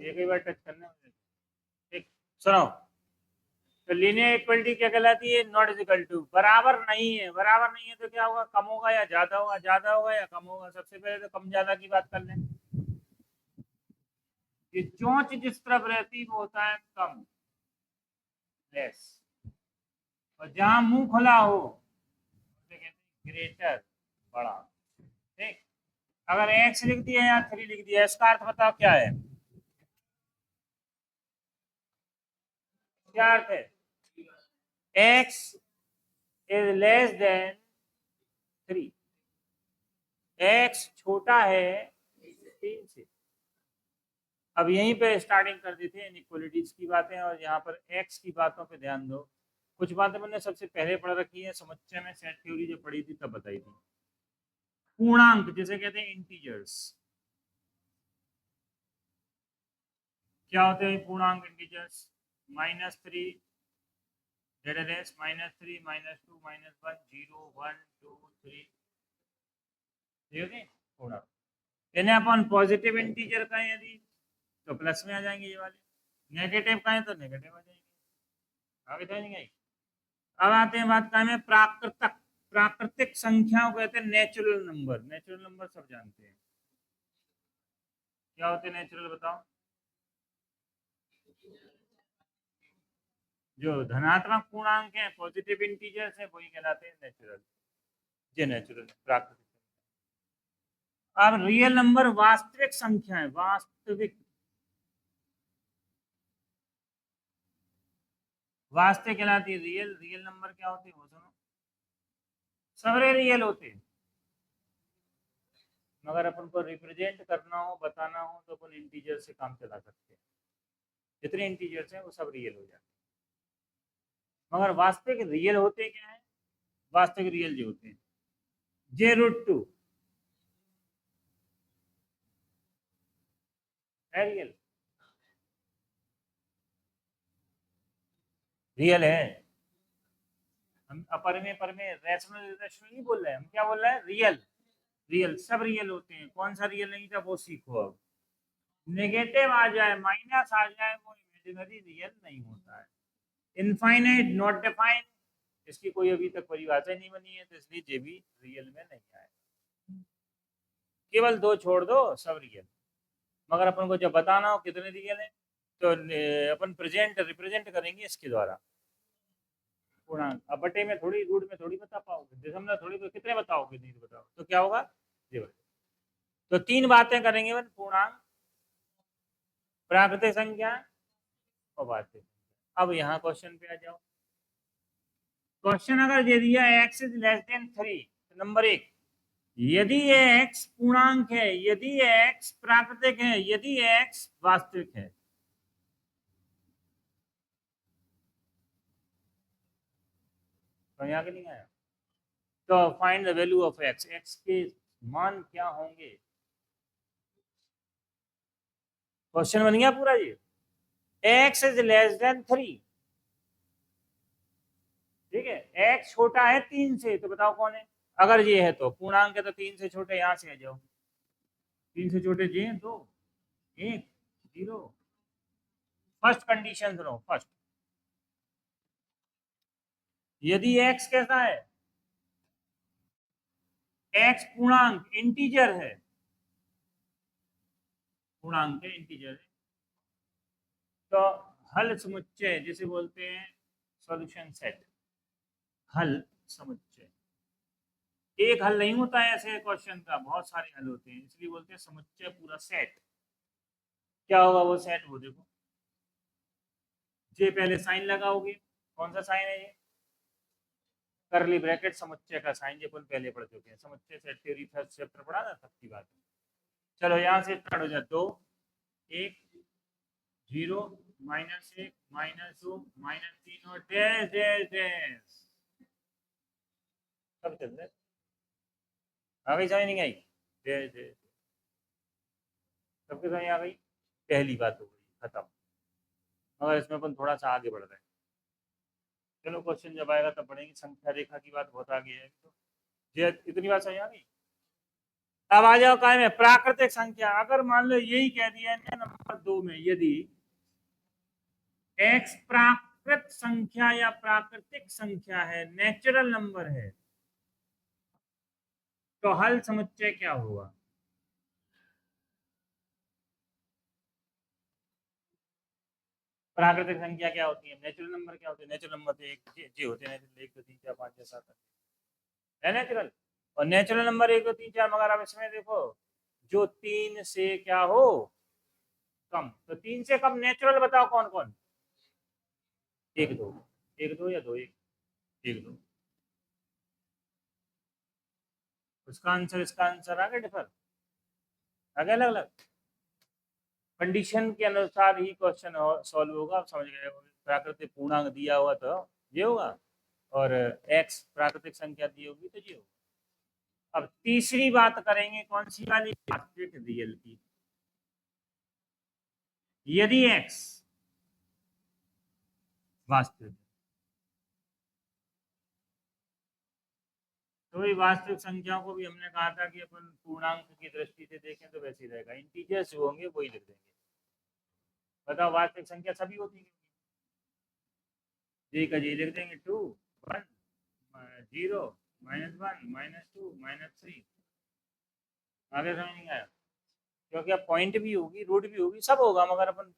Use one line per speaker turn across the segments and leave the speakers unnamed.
ये कई बार टच करना है। ठीक, सुनो। तो लीनियर इक्वलिटी क्या कहलाती है? नॉट इज इक्वल टू, बराबर नहीं है। बराबर नहीं है तो क्या होगा? कम होगा या ज्यादा होगा? ज्यादा होगा या कम होगा? सबसे पहले तो कम ज्यादा की बात कर लें। ये चोंच जिस तरफ रहती है वो होता है कम, लेस, और जहां मुंह खुला हो उसे कहते हैं ग्रेटर, बड़ा। ठीक, अगर एक्स लिख दिया या 3 लिख दिया, इसका अर्थ बताओ क्या है? क्या अर्थ है? X is less then 3, x छोटा है 3 से। अब यहीं पे स्टार्टिंग कर दी थी इनइक्वालिटीज की बातें, और यहाँ पर एक्स की बातों पे ध्यान दो। कुछ बातें मैंने सबसे पहले पढ़ रखी है, समुच्चय में सेट थ्योरी जो पढ़ी थी तब बताई थी। पूर्णांक जिसे कहते हैं इंटीजर्स, क्या होते हैं पूर्णांक इंटीजर्स? -3, -3, -2, -1, 0, 1, 2, 3, ठीक है पूर्णांक। इन्हें अपन पॉजिटिव इंटीजर कहें यदि, तो प्लस में आ जाएंगे ये वाले। नेगेटिव कहें तो नेगेटिव आ जाएंगे। आगे जाएंगे। अब आते हैं बात में प्राकृतिक। प्राकृतिक संख्याओं को कहते हैं नेचुरल नंबर। नेचुरल नंबर सब जानते हैं क्या होते हैं नेचुरल, बताओ। जो धनात्मक पूर्णांक है, पॉजिटिव इंटीजर्स है, वही कहलाते हैं नेचुरल। ये नेचुरल प्राकृतिक। अब रियल नंबर वास्तविक संख्या है, वास्तविक। वास्तविक कहलाती है रियल। रियल नंबर क्या होते हैं वो सुनो। सवरे रियल होते हैं, मगर अपन को रिप्रेजेंट करना हो, बताना हो, तो अपन इंटीजर से काम चला सकते हैं। जितने इंटीजर्स हैं वो सब रियल हो जाते हैं। मगर वास्तविक रियल होते क्या है? वास्तविक रियल जो होते हैं J√2 है रियल। रियल है। हम अपर में पर में रैशनल इरेशनल नहीं बोल रहे हैं, हम क्या बोल रहे हैं? रियल। रियल सब रियल होते हैं। कौन सा रियल नहीं था वो सीखो अब। नेगेटिव आ जाए, माइनस आ जाए, वो इमेजिनरी रियल नहीं होता है। इनफाइनाइट, नॉट डिफाइंड, इसकी कोई अभी तक परिभाषा नहीं बनी है, तो इसलिए ये भी रियल में नहीं आए। केवल दो छोड़ दो, सब रियल। मगर अपन को जब बताना हो कितने रियल है, तो अपन प्रेजेंट रिप्रेजेंट करेंगे इसके द्वारा। पूर्णांक। अब बटे में थोड़ी, रूट में थोड़ी बता पाओगे, दशमलव थोड़ी, कितने बताओगे? नहीं बताओ तो क्या होगा? जीवन। तो 3 बातें करेंगे अपन, पूर्णांक, प्राकृतिक संख्या और वास्तविक। अब यहाँ क्वेश्चन पे आ जाओ। क्वेश्चन अगर दे दिया एक्स इज लेस देन 3, तो नंबर 1, यदि ये एक्स पूर्णांक है, यदि ये एक्स प्राकृतिक है, यदि ये एक्स वास्तविक है। तो यहाँ के नहीं आया। तो find the value of x, x के मान क्या होंगे? क्वेश्चन बन गया पूरा ये। एक्स इज लेस देन 3, ठीक है। एक्स छोटा है 3 से, तो बताओ कौन है? अगर ये है तो पूर्णांक है, तो 3 से छोटे यहां से आ जाओ। 3 से छोटे जी 2, 1, 0। फर्स्ट कंडीशन सुनो, फर्स्ट, यदि एक्स कैसा है? एक्स पूर्णांक इंटीजर है, पूर्णांक है, इंटीजर है, तो हल समुच्चय जिसे बोलते हैं सॉल्यूशन सेट। हल समुच्चय, एक हल नहीं होता है ऐसे क्वेश्चन का, बहुत सारे हल होते हैं, इसलिए बोलते हैं समुच्चय, पूरा सेट। क्या होगा वो सेट? वो देखो, जे पहले साइन लगाओगे। कौन सा साइन है ये? करली ब्रैकेट, समुच्चय का साइन, जो अपन पहले पढ़ चुके हैं। समुच्चय सेट थ्योरी फर्स्ट चैप्टर पढ़ा ना, तब की बात है। चलो यहाँ से स्टार्ट हो जाए। 2, 1, 0, -1, -2, -3 और डैश डैश डैश। सब चल रहे। आ गई समझ? नहीं आई? डैश डैश, सबके समझ आ गई? पहली बात हो गई खत्म। मगर इसमें अपन थोड़ा सा आगे बढ़ रहे हैं। चलो क्वेश्चन जब आएगा तब पढ़ेंगे। संख्या रेखा की बात बहुत आगे है, तो ये इतनी बात समझ आ गई। अब आ जाओ काय में, प्राकृतिक संख्या। अगर मान लो यही कह दिया है नंबर 2 में, यदि x प्राकृत संख्या या प्राकृतिक संख्या है, नेचुरल नंबर है, तो हल समुच्चय क्या होगा? प्राकृतिक संख्या क्या होती है, नेचुरल नंबर क्या होते हैं? नेचुरल नंबर तो एक जी होते हैं, एक दो तीन चार पाँच छह सात है नेचुरल। और नेचुरल नंबर एक दो तीन चार, मगर अब इसमें देखो जो 3 से क्या हो कम, तो 3 से कम नेचुरल बताओ कौन कौन? एक दो, एक दो या दो एक, एक दो। उसका आंसर इसका आंसर आगे डिफर, आगे अलग अलग कंडीशन के अनुसार ही क्वेश्चन सॉल्व होगा। आप समझ गए, प्राकृतिक पूर्णांक दिया हुआ तो ये होगा, और एक्स प्राकृतिक संख्या दी होगी तो ये होगा। अब तीसरी बात करेंगे, कौन सी वाली? वास्तविक रियल की। यदि एक्स वास्तविक, तो वही वास्तविक संख्याओं को भी हमने कहा था कि अपन पूर्णांक की दृष्टि से देखें तो वैसे ही रहेगा, इंटीजर्स जो होंगे वही लिख देंगे। बताओ वास्तविक संख्या सभी होती है, जी का जी लिख देंगे, 2 1 0 -1 -2 -3। आगे समझ नहीं आया? क्योंकि अब पॉइंट भी होगी, रूट भी होगी, सब होगा, मगर अपन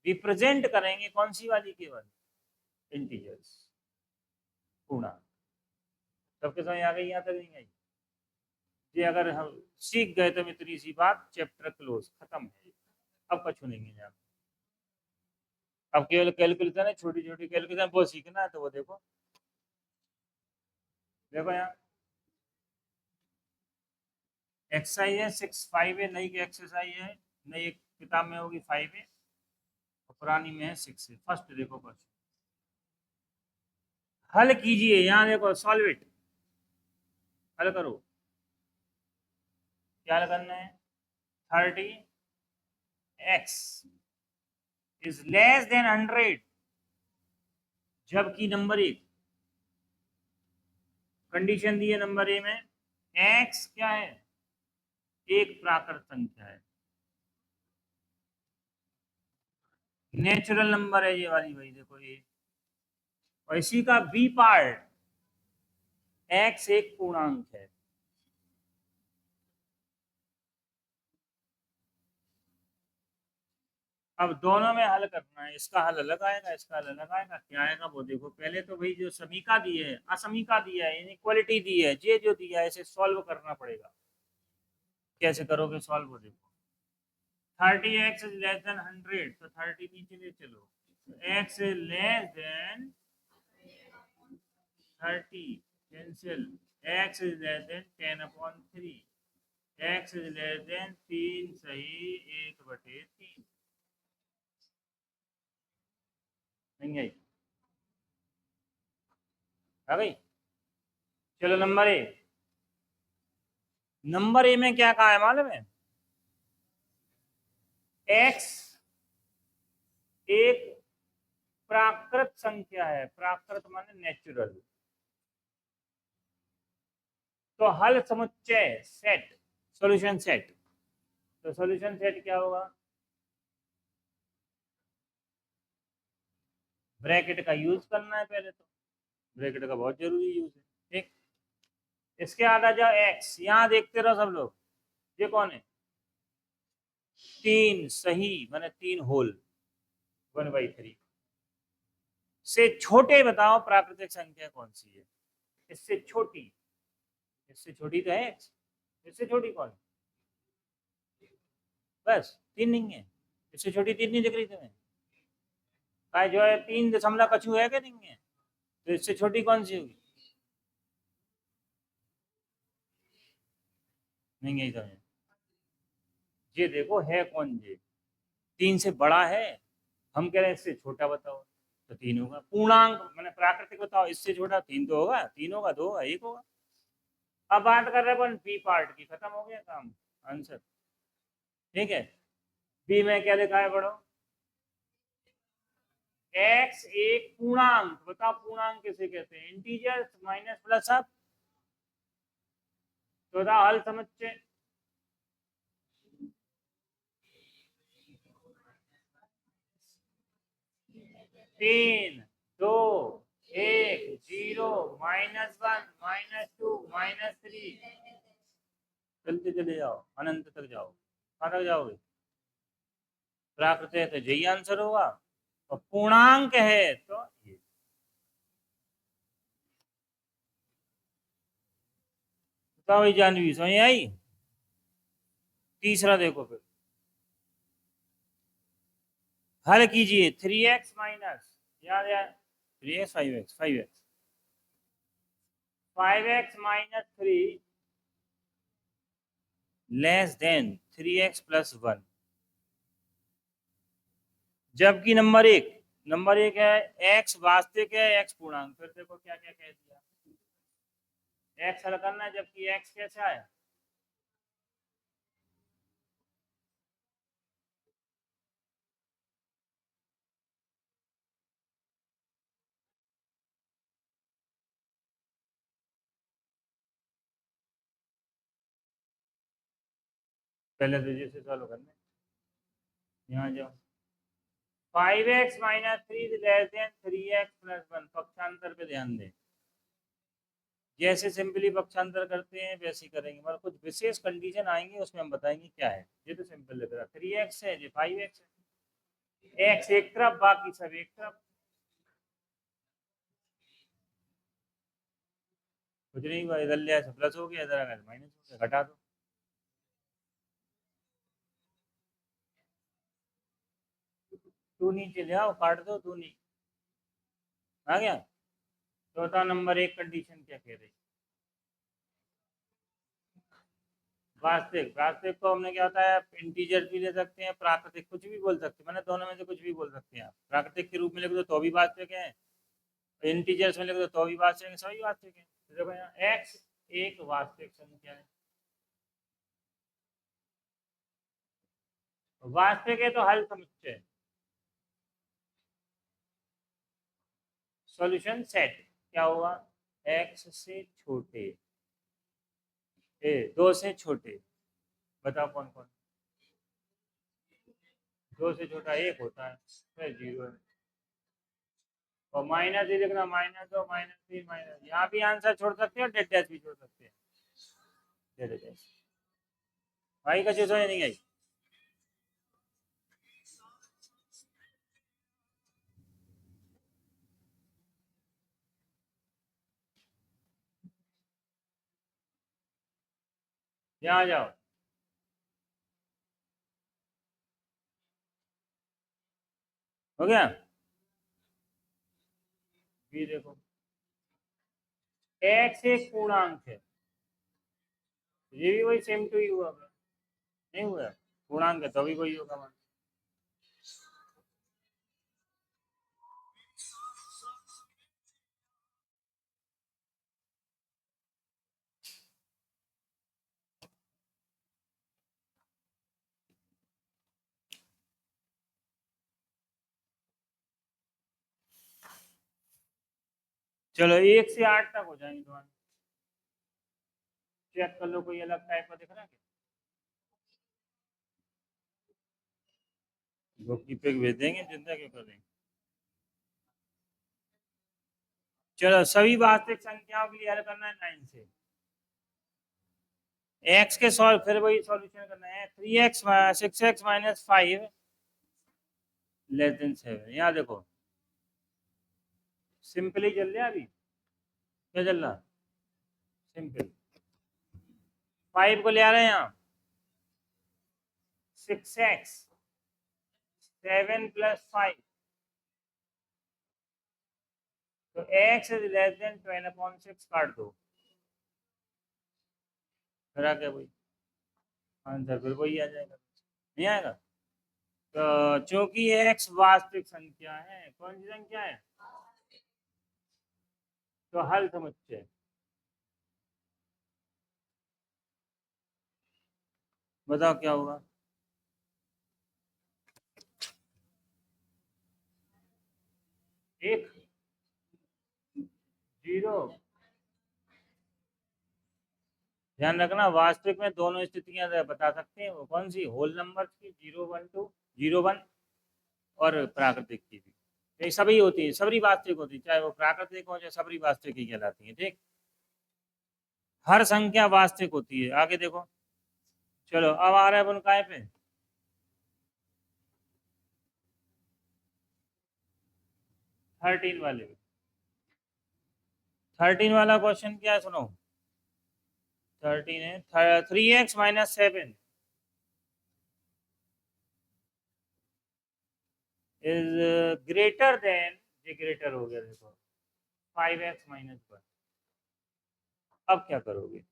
रिप्रेजेंट करेंगे कौन सी वाली? केवल इंटीजर्स, पूर्णांक। सबके समझ आ गई? यहाँ तक नहीं आई? ये अगर हम सीख गए तो इतनी सी बात, चैप्टर क्लोज, खत्म है। अब कछु नहीं है। अब केवल कैलकुलेशन है, छोटी छोटी कैलकुलेशन वो सीखना है, तो वो देखो, देखो यहाँ एक्सरसाइज है 6 5 है, नई की एक्सरसाइज है, नई एक किताब में होगी 5 है, पुरानी में है 6 है। फर्स्ट देखो क्वेश्चन, हल कीजिए। यहाँ देखो, सॉल्व इट, हल करो। क्या करना है? 30x इज लेस देन 100, जबकि नंबर एक कंडीशन दी है नंबर ए में, x क्या है? एक प्राकृत संख्या है, नेचुरल नंबर है ये वाली, भाई देखो ये। और इसी का बी पार्ट, x एक पूर्णांक है। अब दोनों में हल करना है, इसका हल अलग आएगा, इसका हल अलग आएगा। क्या आएगा वो देखो। पहले तो भाई जो समीका दी है, असमीका दिया है, इनइक्वालिटी दी है, ये जो दिया है इसे सॉल्व करना पड़ेगा। कैसे करोगे सॉल्व? वो देखो, 30x इज लेस देन 100, तो 30 नीचे ले चलो, x is less then 30 cancel, x is less then 10/3, x is less then 3 सही 1/3। नहीं आई? आ गई? चलो नंबर ए, नंबर ए में क्या कहा है मालूम है? x एक प्राकृत संख्या है, प्राकृत माने नेचुरल। तो हल समुच्चय सेट, सॉल्यूशन सेट, तो सॉल्यूशन सेट क्या होगा? ब्रैकेट का यूज करना है पहले तो, ब्रैकेट का बहुत जरूरी यूज है। ठीक, इसके आधा जाओ x, यहां देखते रहो सब लोग, ये कौन है? 3 सही माने 3 होल, 1/3 से छोटे बताओ प्राकृतिक संख्या कौन सी है? इससे छोटी, इससे छोटी तो है x, इससे छोटी कौन? बस 3 नहीं है, इससे छोटी 3 नहीं दिख रही तुम्हें? का जो है 3 दशमलव कछु है कि नहीं है? तो इससे छोटी कौन सी होगी? नहीं है समझ? ये देखो है कौन ये? 3 से बड़ा है, हम कह रहे हैं इससे छोटा बताओ, तो 3 होगा। पूर्णांक मैंने प्राकृतिक बताओ, इससे छोटा 3 तो होगा, 3 होगा, 2 होगा, 1 होगा। अब बात कर रहे हैं बी पार्ट की, खत्म हो गया काम, आंसर। ठीक है, बी में क्या लिखा है पढ़ो? x एक पूर्णांक, बताओ पूर्णांक किसे कहते हैं? Integer minus plus up. तो हल समुच्चय 3 2 1 0 -1 -2 -3 चलते चले जाओ अनंत तक जाओ। कहाँ तक जाओगे? प्राकृत है तो यही आंसर होगा और पूर्णांक है तो ये। बताओ जानवी समझ आई? तीसरा देखो फिर हल कीजिए 3x माइनस याद है 3x 5x 5x minus 3 less than 3x plus 1, जबकि नंबर एक है x वास्तविक है x पूर्णांक। फिर देखो क्या क्या कह दिया, x हल करना है जबकि x कैसा है? पहले तो जैसे सॉल्व करना है, यहाँ जाओ 5x minus 3 less than 3x plus 1, पक्षांतर पे ध्यान दें। जैसे सिंपली पक्षांतर करते हैं वैसे ही करेंगे, मगर कुछ विशेष कंडीशन आएंगी उसमें हम बताएंगे क्या है। ये तो सिंपल लग रहा है 3x है ये 5x है, x एक तरफ बाकी सब एक तरफ। कुछ नहीं हुआ, इधर ले आए प्लस हो गया, इधर आ गया माइनस हो गया, घटा दो। टू नीचे ले आओ, काट दो, टू नहीं आ गया। चौथा नंबर एक कंडीशन क्या कह रही? वास्तविक, वास्तविक को हमने क्या होता है इंटीजर भी ले सकते हैं, प्राकृतिक कुछ भी बोल सकते हैं, मैंने दोनों में से कुछ भी बोल सकते हैं आप। प्राकृतिक के रूप में लिख दो तो भी वास्तविक है, इंटीजर्स में लिख दो तो भी वास्तविक है, सभी वास्तविक है। तो देखो यहाँ x एक वास्तविक संख्या है, वास्तविक है तो हल समुच्चय है। सॉल्यूशन सेट क्या होगा? x से छोटे ए 2 से छोटे, बताओ कौन कौन? 2 से छोटा एक होता है, फिर जीरो है, और माइनस ही लिखना, -2 -3 माइनस, यहाँ भी आंसर छोड़ सकते हो, डेड डैश भी छोड़ सकते हैं, डेड डैश। भाई का चीज नहीं आई। यहाँ जाओ, हो गया। ये देखो x एक पूर्णांक है, ये भी वही सेम टू ही हुआ, नहीं हुआ? पूर्णांक है तो भी वही होगा मान। चलो 1 से 8 तक हो जाएंगे तुम्हारे, चेक कर लो कोई अलग टाइप का दिख रहा है क्या? ग्रुप की पिक भेज देंगे, चिंता क्यों कर देंगे। चलो सभी वास्तविक संख्याओं के लिए हल करना है 9 से। x के सॉल्व, फिर वही सॉल्यूशन करना है 3x 6x minus 5 less than 7। यहाँ देखो सिंपली चल रहा है, अभी क्या चल रहा? सिंपल 5 को ले आ रहे हैं यहाँ, 6x 7 प्लस 5, तो x इज लेस देन 12/6 काट दो, फिर आ गया वही आंसर, फिर वही आ जाएगा, नहीं आएगा? तो चूंकि x वास्तविक संख्या है, कौन सी संख्या है? तो हल समुच्चय, बताओ क्या होगा? एक जीरो, ध्यान रखना वास्तविक में दोनों स्थितियां बता सकते हैं, वो कौन सी? होल नंबर की 0 1 2 0 1, और प्राकृतिक की भी। ये सभी होती है, सबरी वास्तविक होती है, चाहे वो प्राकृतिक हो चाहे सबरी वास्तविक ही कहलाती है। ठीक, हर संख्या वास्तविक होती है। आगे देखो, चलो अब आ रहा है अपन काय पे, 13 वाले पे। 13 वाला क्वेश्चन क्या है सुनो। 13 है 3x minus 7 is greater then, ये ग्रेटर हो गया देखो, 5x माइनस 1। अब क्या करोगे,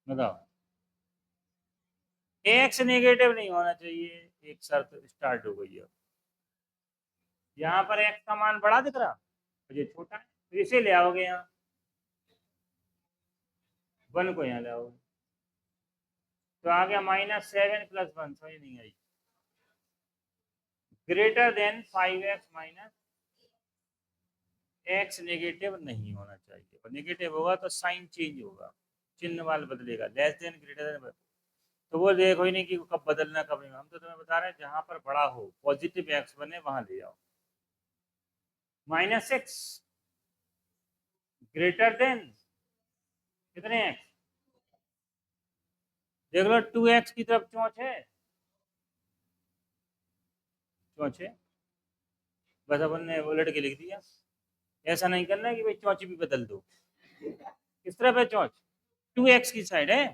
बताओ। x नेगेटिव नहीं होना चाहिए, एक शर्त स्टार्ट हो गई है। यहाँ पर x का मान बड़ा दिख रहा, ये छोटा है, तो इसे ले आओगे यहाँ, 1 को यहाँ ले आओगे, तो आ गया -7 + 1। समझ नहीं आई, greater than 5x minus, x negative नहीं होना चाहिए, और नेगेटिव होगा तो साइन चेंज होगा, चिन्ह वाल बदलेगा, लेस देन ग्रेटर देन। तो वो देखो ही नहीं कि कब बदलना कब नहीं, हम तो तुम्हें बता रहे हैं जहां पर बड़ा हो, पॉजिटिव एक्स बने वहां ले जाओ। -6 ग्रेटर देन कितने एक्स, देख लो 2x की तरफ चौंच है, चौंच है, बस अपन ने उलट के लिख दिया। ऐसा नहीं करना है कि भाई चौंच भी बदल दो, किस तरफ है चौंच, 2x की साइड है,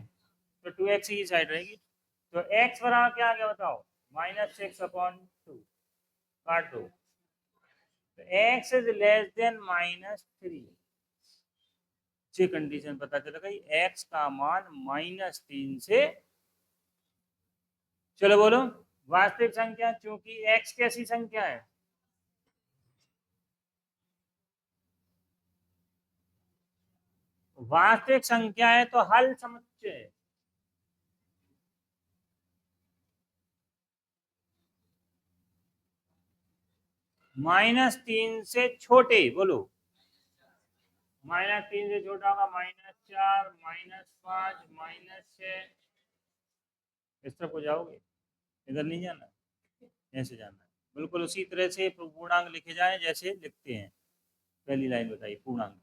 तो 2x की साइड रहेगी। तो x बराबर क्या आ गया बताओ, -6/2, काट दो, तो x इज लेस देन -3। अच्छी कंडीशन पता चल गई, x का मान -3 से, चलो बोलो, वास्तविक संख्या, चूंकि x कैसी संख्या है, वास्तविक संख्या है तो हल समुच्चय, -3 से छोटे, बोलो, -3 से छोटा होगा -4, -5, -6, इस तरफ हो जाओगे, इधर नहीं जाना, ऐसे जाना है। बिल्कुल उसी तरह से पूर्णांक लिखे जाए जैसे लिखते हैं, पहली लाइन बताइए पूर्णांक।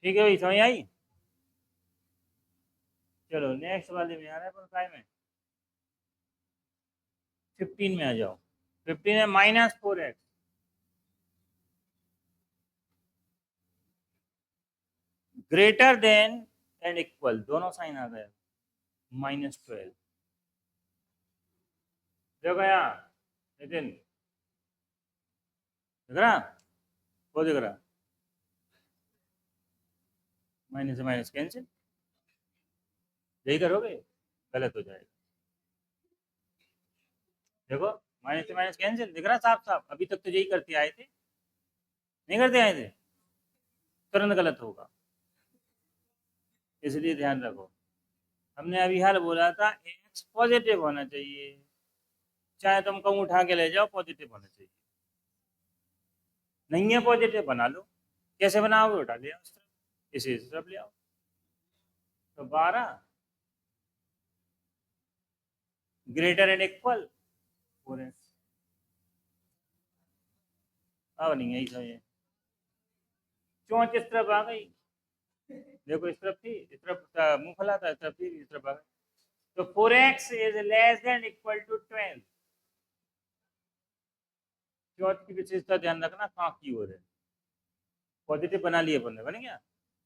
ठीक है भाई, समझ आई। चलो नेक्स्ट वाले में आ रहा है अपन, काय में 15 में आ जाओ। 15 है -4x greater than and equal, दोनों साइन आ गए, -12। देखो यहाँ नितिन, दिख रहा, वो दिख रहा, माइनस से माइनस कैंसिल, यही करोगे, गलत हो जाएगा। देखो माइनस से माइनस कैंसिल, दिख रहा साफ साफ, अभी तक तो यही करते आए थे, नहीं करते आए थे, तुरंत गलत होगा, इसलिए ध्यान रखो। हमने अभी हाल बोला था एक्स पॉजिटिव होना चाहिए, चाहे तुम कहूँ उठा के ले जाओ, पॉजिटिव होना चाहिए। नहीं है पॉजिटिव, बना लो, कैसे बनाओगे, उठा ले आओ इस तरफ, इसे इस तरफ ले आओ, तो 12 ग्रेटर एंड इक्वल 4x। अब नहीं है समझे, चौंच इस तरफ आ गई, देखो इस तरफ थी, इस तरफ मुंह फैला था, इस तरफ थी, इस तरफ आ गई, तो 4x is less than equal to 12। चौथ की विशेषता ध्यान रखना, कहाँ की ओर है, पॉजिटिव बना लिए अपन ने, बन गया।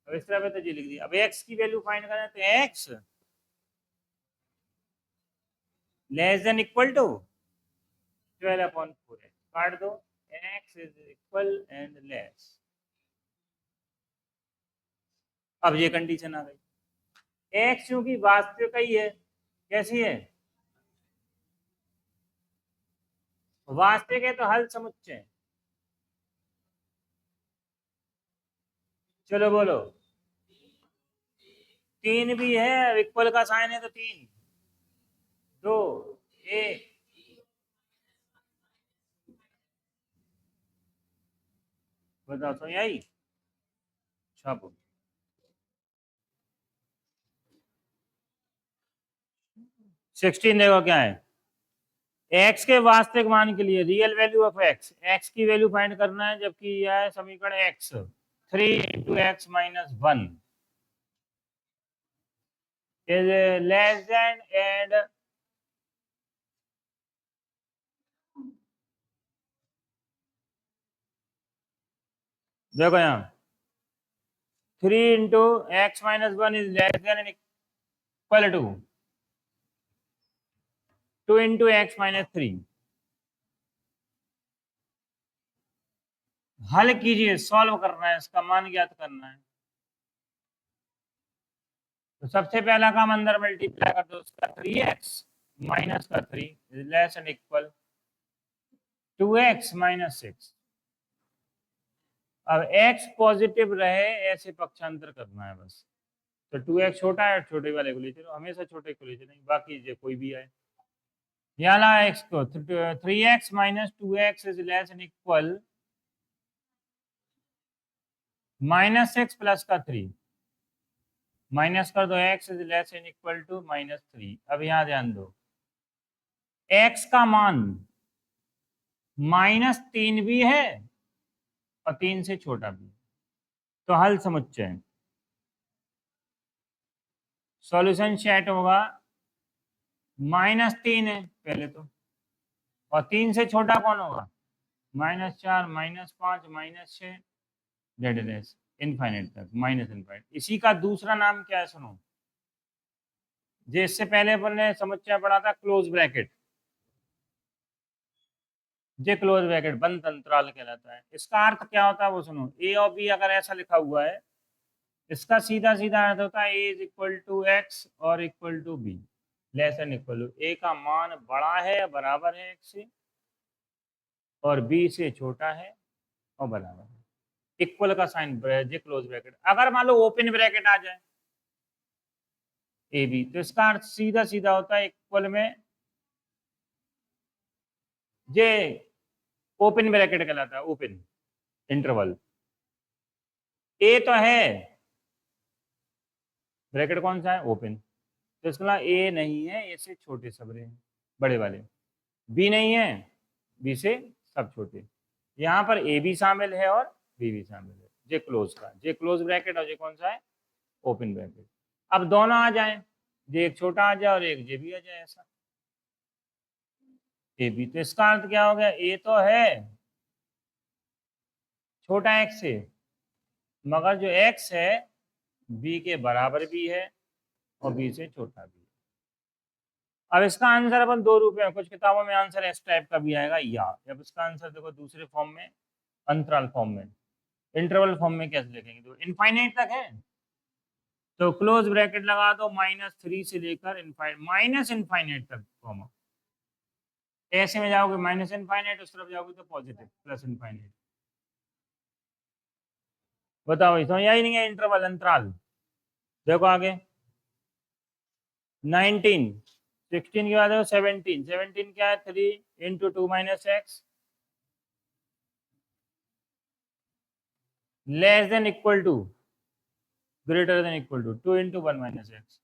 अब इस तरह पे तो जी लिख दिया, अब x की वैल्यू फाइंड करें तो x less than equal to 12/4 है, काट दो, x is equal and less. अब ये कंडीशन आ गई, x क्योंकि वास्तविक ही है, कैसी है, वास्तविक है तो हल समुच्चय। चलो बोलो, 3 भी है, इक्वल का साइन है तो 3, 2, 1, बताओ समझ आई, छापो। 16 देखो क्या है, x के वास्तविक मान के लिए रियल वैल्यू ऑफ x की वैल्यू फाइंड करना है, जबकि यह है समीकरण x 3 into x minus 1 is less than and देखो यहाँ 3 into x minus 1 is less than and equal to 2 into x minus 3। हल कीजिए, सॉल्व करना है, इसका मान ज्ञात करना है। तो सबसे पहला काम अंदर मल्टीप्लाई कर दो, उसका 3x माइनस का 3 is less and equal 2x minus 6। अब x पॉजिटिव रहे ऐसे पक्षांतर करना है बस। तो 2x छोटा है, छोटे वाले को ले चलो, हमेशा छोटे को ले चलेंगे, बाकी जो कोई भी आए। यहाँ ला x को 3x minus 2x is less and equal minus 6 plus का 3 माइनस कर दो, x is less and equal to minus 3। अब यहाँ ध्यान दो, x का मान -3 भी है और 3 से छोटा भी। तो हल समुच्चय सॉल्यूशन सेट होगा, -3 है पहले तो, और 3 से छोटा कौन होगा, -4 -5 -6 जेड एस इनफाइनाइट तक, माइनस इनफाइनाइट। इसी का दूसरा नाम क्या है सुनो, जिससे पहले अपन ने समुच्चय पढ़ा था क्लोज ब्रैकेट, जे क्लोज ब्रैकेट बंद अंतराल कहलाता है। इसका अर्थ क्या होता है वो सुनो, ए और बी अगर ऐसा लिखा हुआ है, इसका सीधा सीधा अर्थ होता है A is equal to X और equal to B, less and equal to, A का मान बड़ा है बराबर है एक्स से, और बी से छोटा है और बराबर है। इक्वल का साइन जे क्लोज ब्रैकेट। अगर मान लो ओपन ब्रैकेट आ जाए ए बी, तो इसका अर्थ सीधा सीधा होता है इक्वल में जे ओपन ब्रैकेट कहलाता है, ओपन इंटरवल। ए तो है, ब्रैकेट कौन सा है, ओपन, तो इसका ए नहीं है, ए से छोटे सब रहे हैं बड़े वाले, बी नहीं है, बी से सब छोटे। यहाँ पर ए भी शामिल है और बी भी शामिल है, जे क्लोज का, जे क्लोज ब्रैकेट और जे कौन सा है, ओपन ब्रैकेट। अब दोनों आ जाए, जे एक छोटा आ जाए और एक जे भी आ जाए, ऐसा ए बी। तो इसका अर्थ क्या हो गया, ए तो है छोटा एक्स से, मगर जो एक्स है बी के बराबर भी है और बी से छोटा भी है। अब इसका आंसर अपन दो रूप में, कुछ किताबों में आंसर इस टाइप का भी आएगा, या अब इसका आंसर देखो दूसरे फॉर्म में, अंतराल फॉर्म में, इंटरवल फॉर्म में कैसे लिखेंगे, तो इनफाइनाइट तक है तो क्लोज ब्रैकेट लगा दो, -3 से लेकर माइनस इनफाइनाइट तक कॉमा, ऐसे में जाओगे माइनस इनफाइनाइट, उस तरफ जाओगे तो पॉजिटिव प्लस इनफाइनाइट। बताओ इसमें यही नहीं है, इंटरवल अंतराल। देखो आगे 19, 16 के बाद देखो 17, 17 क्या है, 3 into 2 minus x less than equal to greater than equal to 2 into 1 minus x.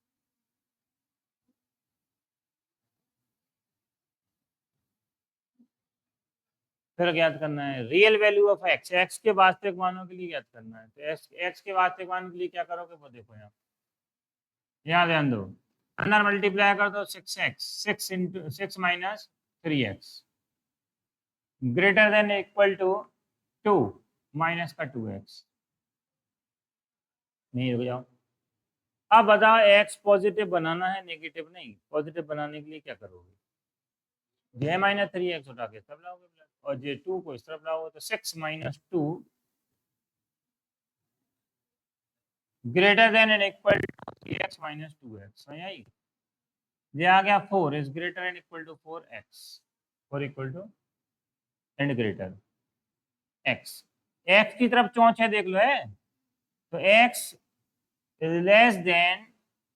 फिर ज्ञात करना है real value of x, x के वास्तविक मानों के लिए ज्ञात करना है। तो एक्स के वास्तविक मानों के लिए क्या करोगे वो देखो, यहाँ ध्यान दो, अंदर मल्टीप्लाई कर दो 6x, 6 into 6 minus 3x greater than equal to 2 minus का 2x। नहीं, रुक जाओ। अब बताओ एक्स पॉजिटिव बनाना है, नेगेटिव नहीं, पॉजिटिव बनाने के लिए क्या करोगे, जे -3x उठा के सब लाओगे प्लस, और जे 2 को इस तरफ लाओगे, तो 6 minus 2 greater than and equal to 3x minus 2x। समझ आई, ये आ गया 4 is greater and equal to 4x, 4 equal to and greater x, x की तरफ चौंच है देख लो है, तो x is less than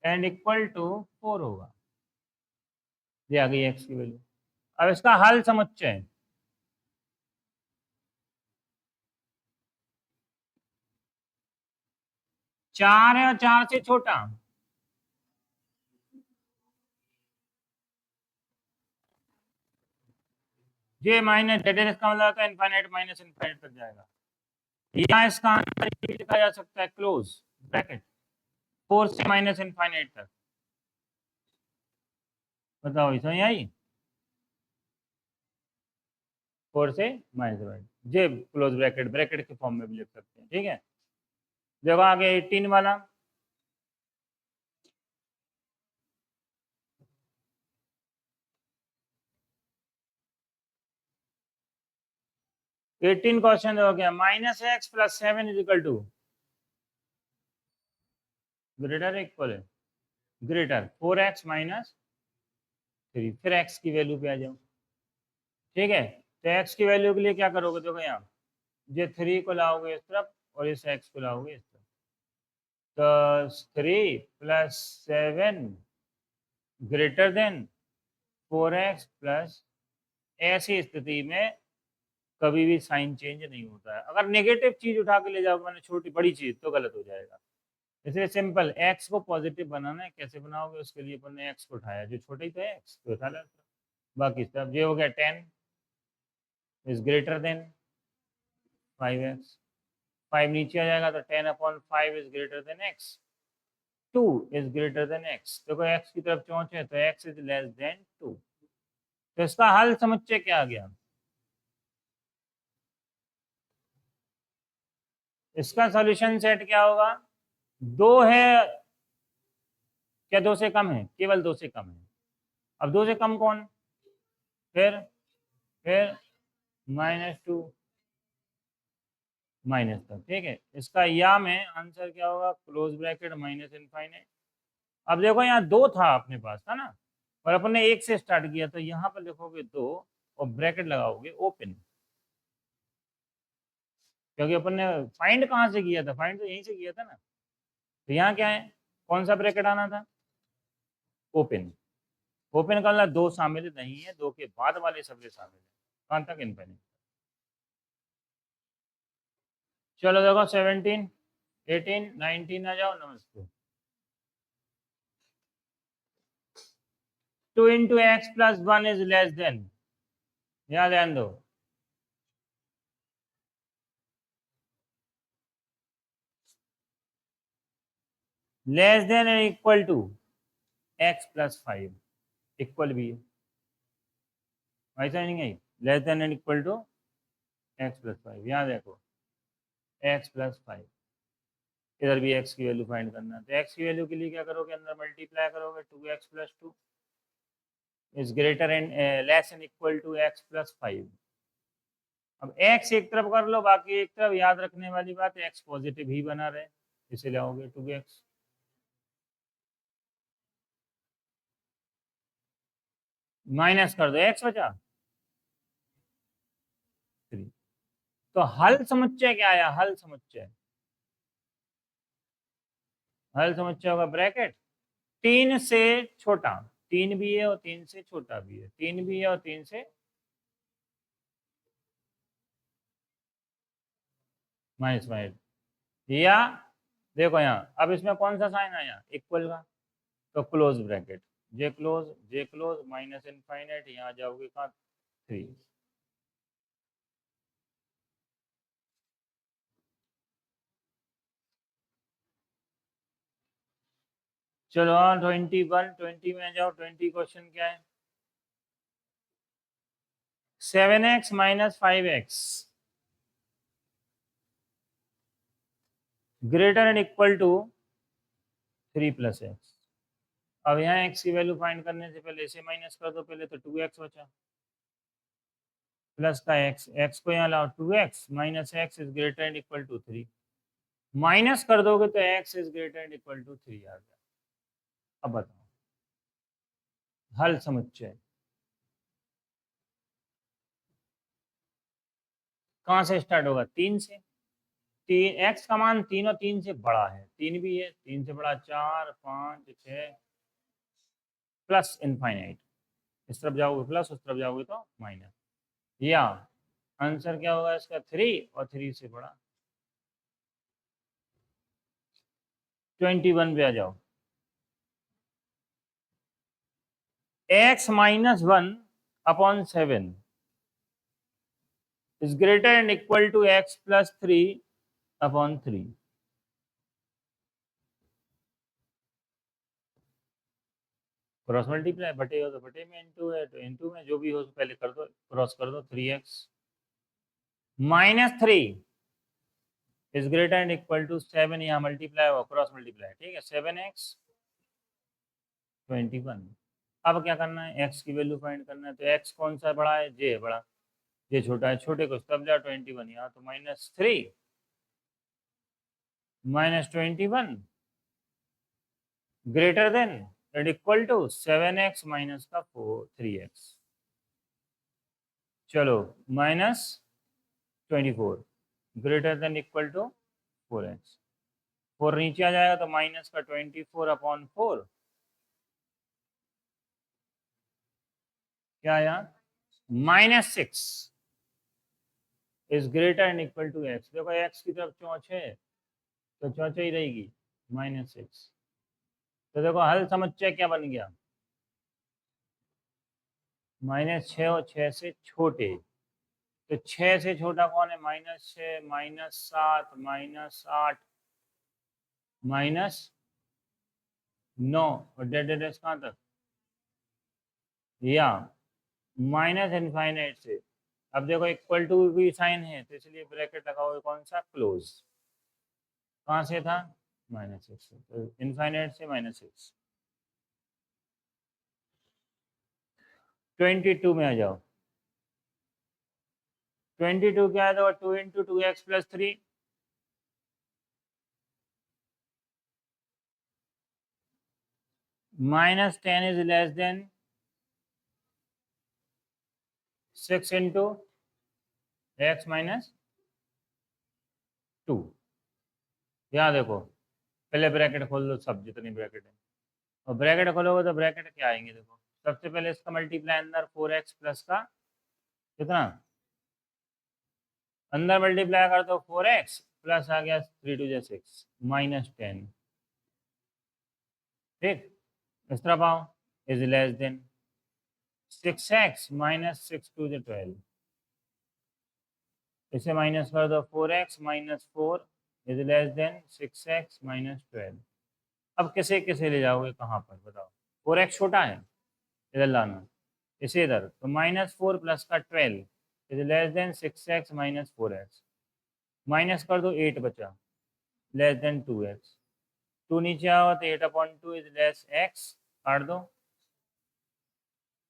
and equal to 4 होगा, ये आ गई x की वैल्यू। अब इसका हल समुच्चय, चार है और 4 से छोटा, जे माइनस डेड इसका मतलब होता है इनफाइनाइट माइनस इनफाइनाइट तक जाएगा। यहाँ इसका आंसर लिखा जा सकता है क्लोज ब्रैकेट 4 से माइनस इनफाइनाइट तक। बताओ समझ आई? 4 से माइनस इनफाइनाइट, जे क्लोज ब्रैकेट ब्रैकेट के फॉर्म में भी लिख सकते हैं। ठीक है, देखो आगे 18 वाला। एटीन क्वेश्चन हो गया, minus x plus 7 is equal to greater equal है ग्रेटर 4x माइनस 3। फिर x की वैल्यू पे आ जाओ। ठीक है, तो x की वैल्यू के लिए क्या करोगे? देखो यहाँ ये 3 को लाओगे इस तरफ और इस x को लाओगे इस तरफ, तो 3 plus 7 greater than 4x plus. ऐसी स्थिति में कभी भी साइन चेंज नहीं होता है। अगर नेगेटिव चीज उठा के ले जाओगे, मैंने छोटी बड़ी चीज, तो गलत हो जाएगा। इसलिए सिंपल, x को पॉजिटिव बनाना है। कैसे बनाओगे? उसके लिए अपन ने x को उठाया, जो छोटा ही तो है x को उठा लो। बाकी सब ये हो गया 10 इज ग्रेटर देन 5x। 5 नीचे आ जाएगा तो 10/5 is greater then x। 2 is greater then x। देखो x की तरफ पहुंचे तो x इज लेस देन 2। तो इसका हल समझे क्या आ गया? इसका सॉल्यूशन सेट क्या होगा? 2 है, क्या 2 से कम है? केवल 2 से कम है। अब 2 से कम कौन? फिर -2 माइनस तक। ठीक है, इसका या में आंसर क्या होगा? Close bracket minus infinite. अब देखो यहाँ 2 था अपने पास, था ना, और अपन ने 1 से स्टार्ट किया, तो यहाँ पर लिखोगे 2 और ब्रैकेट लगाओगे ओपन, क्योंकि अपन ने फाइंड कहाँ से किया था? फाइंड तो यहीं से किया था ना। तो यहाँ क्या है? कौन सा ब्रैकेट आना था? ओपन। ओपन का मतलब 2 शामिल नहीं है, 2 के बाद वाले सभी शामिल है। कहाँ तक? इनफाइनाइट। चलो देखो 17 18 19 आ जाओ। नमस्ते। 2 into x plus 1 is less than, यहाँ ध्यान दो, less than and equal to x plus 5। Equal भी है, ऐसा नहीं है? Less than and equal to x plus 5। यहाँ देखो x प्लस 5, इधर भी x की वैल्यू फाइंड करना है। तो x की वैल्यू के लिए क्या करोगे? अंदर मल्टीप्लाई करोगे, 2x plus 2 is greater and less and equal to x plus 5। अब x एक तरफ कर लो, बाकी एक तरफ। याद रखने वाली बात है, x पॉजिटिव ही बना रहे, इसे लाओगे 2x। माइनस कर दो, x बचा 3। तो हल समझे क्या आया? हल समझे, हल समझे होगा ब्रैकेट 3 से छोटा। 3 भी है और 3 से छोटा भी है। 3 भी है और 3 से माइनस माइनस। या देखो यहाँ, अब इसमें कौन सा साइन आया? इक्वल का। तो क्लोज ब्रैकेट, जे क्लोज माइनस इनफाइनाइट, यहाँ जाओगे कहाँ? 3। चलो हाँ 21 20 में जाओ। 20 क्वेश्चन क्या है? 7x minus 5x greater and equal to 3 plus x. अब यहाँ x की वैल्यू फाइंड करने से पहले इसे माइनस कर दो पहले, तो 2x बचा प्लस का x को यहाँ लाओ, 2x minus x is greater and equal to 3। Minus कर दोगे तो x is greater and equal to 3 आ गया। अब बताओ हल समझे, कहाँ से स्टार्ट होगा? 3 से। 3 x का मान 3 और 3 से बड़ा है, 3 भी है, 3 से बड़ा 4 5 6 प्लस इनफाइनाइट। इस तरफ जाओगे प्लस, उस तरफ जाओगे तो माइनस। या आंसर क्या होगा इसका? 3 और 3 से बड़ा। 21 पे आ जाओ। x minus 1 upon 7 is greater and equal to x plus 3/3। Cross multiply, बटे हो तो बटे में, इंटू है तो इंटू में, जो भी हो तो पहले कर दो, क्रॉस कर दो। 3x -3 is greater and equal to 7, यहाँ मल्टीप्लाई हो, क्रॉस मल्टीप्लाई, ठीक है। 7x 21। अब क्या करना है, x की वैल्यू फाइंड करना है। तो x कौन सा बड़ा है, j है बड़ा, j छोटा है, छोटे को तब जा 21, यहाँ तो -3 -21 greater than and equal to 7x minus का 3x। चलो -24 greater than equal to 4x। 4 नीचे आ जाएगा तो माइनस का 24/4 क्या आया, -6 is greater and equal to x। देखो x की तरफ चौंच है तो चौंच ही रहेगी, -6। तो देखो हल समझ क्या बन गया, -6 और 6 से छोटे। तो 6 से छोटा कौन है, -6 -7 -8 -9 और डेड डेड कहाँ तक, या माइनस इनफाइनाइट से। अब देखो इक्वल टू भी साइन है तो इसलिए ब्रैकेट लगा हुआ, कौन सा, क्लोज। कहाँ से था, -6 से, तो इनफाइनाइट से -6। 22 में आ जाओ। 22 क्या है, तो 2 × 2x + 3 -10 is less then 6 × x - 2। यहाँ देखो पहले ब्रैकेट खोल दो, सब जितनी ब्रैकेट है, और ब्रैकेट खोलोगे तो ब्रैकेट क्या आएंगे, देखो सबसे पहले इसका मल्टीप्लाई अंदर 4x प्लस का कितना, अंदर मल्टीप्लाई कर दो 4x प्लस आ गया 3 × 6 -10, ठीक। इस तरह पाओ, इज लेस देन 6x - 6 × 12, इसे माइनस कर दो 4x - 4 is less then 6x - 12। अब किसे किसे ले जाओगे, कहाँ पर बताओ, 4x छोटा है, इधर लाना, इसे इधर, तो -4 प्लस का 12 is less then 6x - 4x, minus कर दो 8 बचा, लेस देन 2x, 2 नीचे आओ तो 8/2 इज लेस x, काट दो,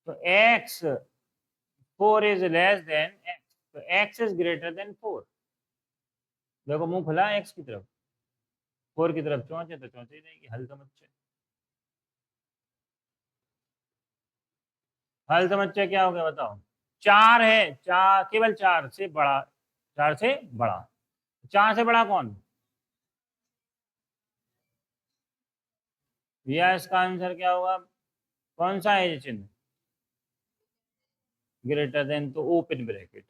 तो x 4 is less then x, तो x इज ग्रेटर देन 4। देखो मुंह खुला है x की तरफ, 4 की तरफ चौंच है तो चौंच ही रहेगी। हल समझे, हल समझे क्या हो गया बताओ, 4 है, 4 केवल 4 से बड़ा, 4 से बड़ा, 4 से बड़ा कौन, भैया इसका आंसर क्या होगा, कौन सा है ये चिन्ह, ग्रेटर देन, तो ओपन ब्रैकेट,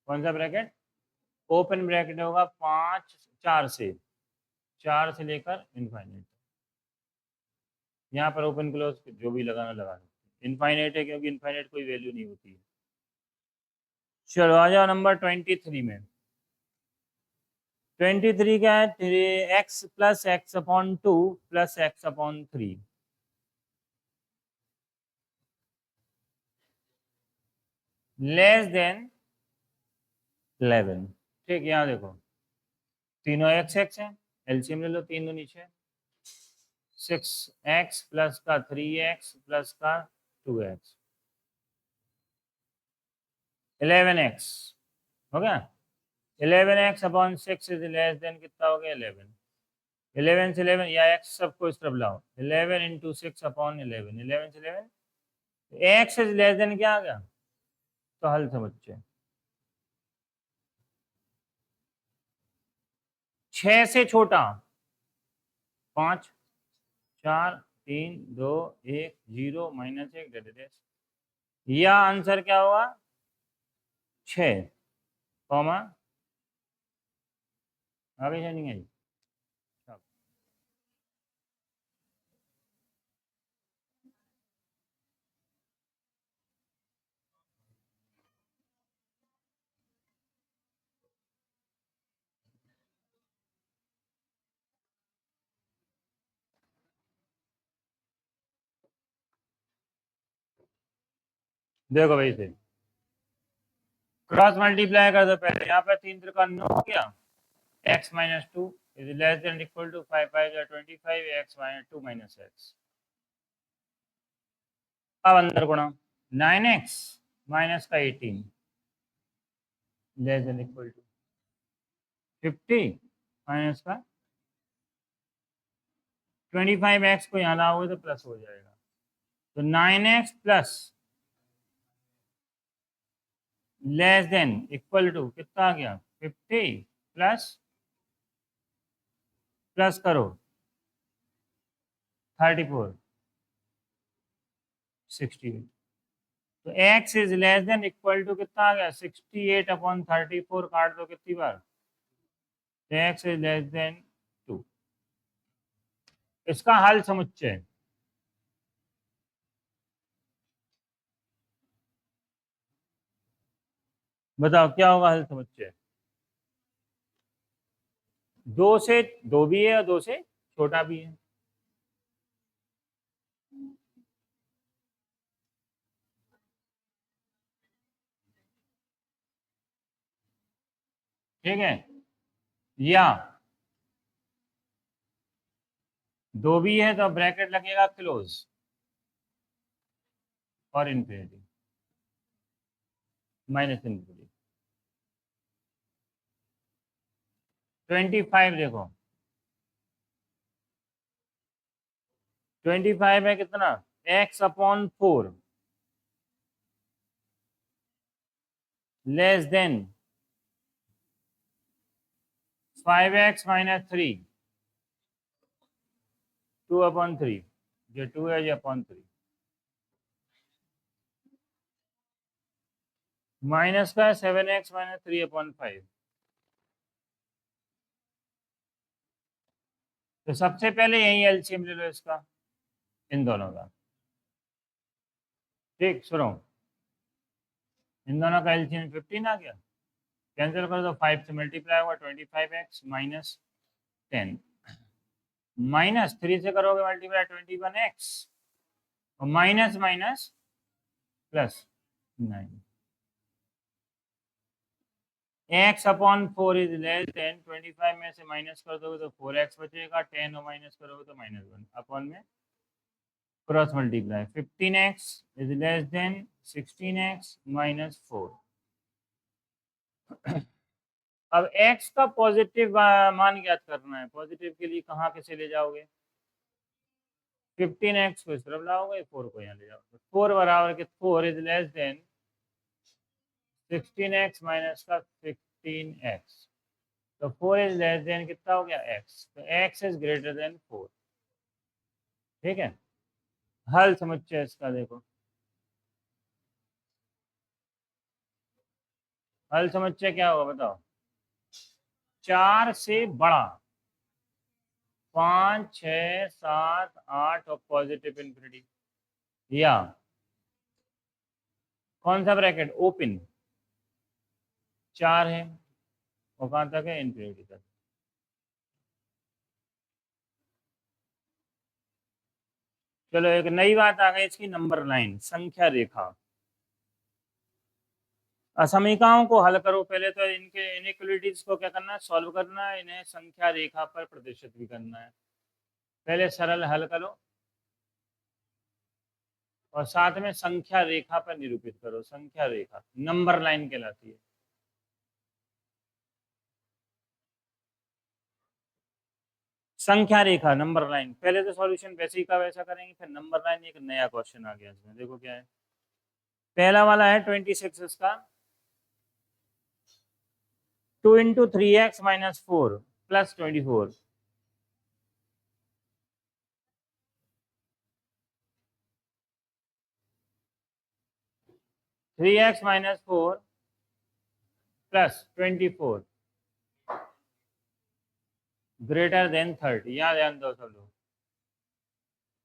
कौन सा ब्रैकेट, ओपन ब्रैकेट होगा 5 4 से, 4 से लेकर इनफाइनाइट। यहाँ पर ओपन क्लोज जो भी लगाना लगा सकते, इनफाइनाइट है क्योंकि इनफाइनाइट कोई वैल्यू नहीं होती है। चलो आ जाओ नंबर 23 में। 23 क्या है, 3x + x/2 + x/3 less than 11, ठीक। यहाँ देखो तीनों x है, एलसीएम ले लो, 3 दूनी 6, 6x प्लस का 3x प्लस का 2x 11x हो गया। 11x/6 इज लेस देन कितना हो गया, 11। 11 से 11 या x सबको इस तरफ लाओ, 11 × 6/11, 11 से 11, x इज लेस देन क्या आ गया, तो हल समझे, 6 से छोटा 5 4 3 2 1 0 -1 डेड, या आंसर क्या हुआ, 6, कॉमा आगे नहीं है। देखो भाई से क्रॉस मल्टीप्लाई कर दो पहले, यहाँ पर 3 त्रिका 9 हो गया, x minus 2 is less than equal to 5 5 25 x minus 2 minus x. अब अंदर गुणा 9x माइनस का 18 less than equal to 50 minus का 25x को यहाँ लाओगे तो प्लस हो जाएगा, तो 9x plus less than equal to कितना आ गया 50 प्लस प्लस करो 34 68, तो x is less than equal to कितना आ गया 68 अपॉन 34, काट दो कितनी बार, तो x इज लेस देन 2। इसका हल समुच्चय बताओ क्या होगा हल समुच्चय, 2 से 2 भी है और 2 से छोटा भी है, ठीक है, या 2 भी है तो ब्रैकेट लगेगा क्लोज और इन्फिनिटी माइनस इन्फिनिटी। 25 देखो 25 है कितना x upon 4 less than 5x minus 3, 2 upon 3, जो 2 है ये अपॉन 3 माइनस का 7x माइनस 3 अपॉन 5। तो सबसे पहले यही एलसीएम ले लो इसका, इन दोनों का, ठीक सुनो, इन दोनों का एलसीएम 15 आ गया, कैंसिल कर दो, 5 से मल्टीप्लाई होगा 25x माइनस 10 माइनस 3 से करोगे मल्टीप्लाई 21x और minus minus plus 9, x upon 4 is less then 25 में से माइनस कर दोगे तो 4x बचेगा, 10 और माइनस करोगे तो माइनस 1 अपॉन में cross multiply 15x is less then 16x minus 4। अब x का पॉजिटिव मान ज्ञात करना है, पॉजिटिव के लिए कहाँ कैसे ले जाओगे, 15x को इस तरफ लाओगे, 4 को यहाँ ले जाओगे, 4 बराबर के 4 is less then 16x minus का 16x, तो 4 इज लेस देन कितना हो गया x, तो x इज ग्रेटर देन 4, ठीक है। हल समुच्चय इसका देखो, हल समुच्चय क्या होगा बताओ, 4 से बड़ा 5 6 7 8 और पॉजिटिव इन्फिनिटी, या कौन सा ब्रैकेट ओपन 4 है और कहां तक है इन्फिनिटी तक। चलो एक नई बात आ गई इसकी, नंबर लाइन संख्या रेखा। असमीकरणों को हल करो, पहले तो इनके इनइक्वालिटीज को क्या करना है, सॉल्व करना है, इन्हें संख्या रेखा पर प्रदर्शित भी करना है। पहले सरल हल करो और साथ में संख्या रेखा पर निरूपित करो, संख्या रेखा नंबर लाइन कहलाती है। संख्या रेखा नंबर लाइन, पहले तो सॉल्यूशन वैसे ही का वैसा करेंगे, फिर नंबर लाइन एक नया क्वेश्चन आ गया इसमें, देखो क्या है। पहला वाला है 26 इसका, 2 into 3x minus 4 plus 24, 3x minus 4 plus 24 greater than 30, यहाँ ध्यान दो सब लोग,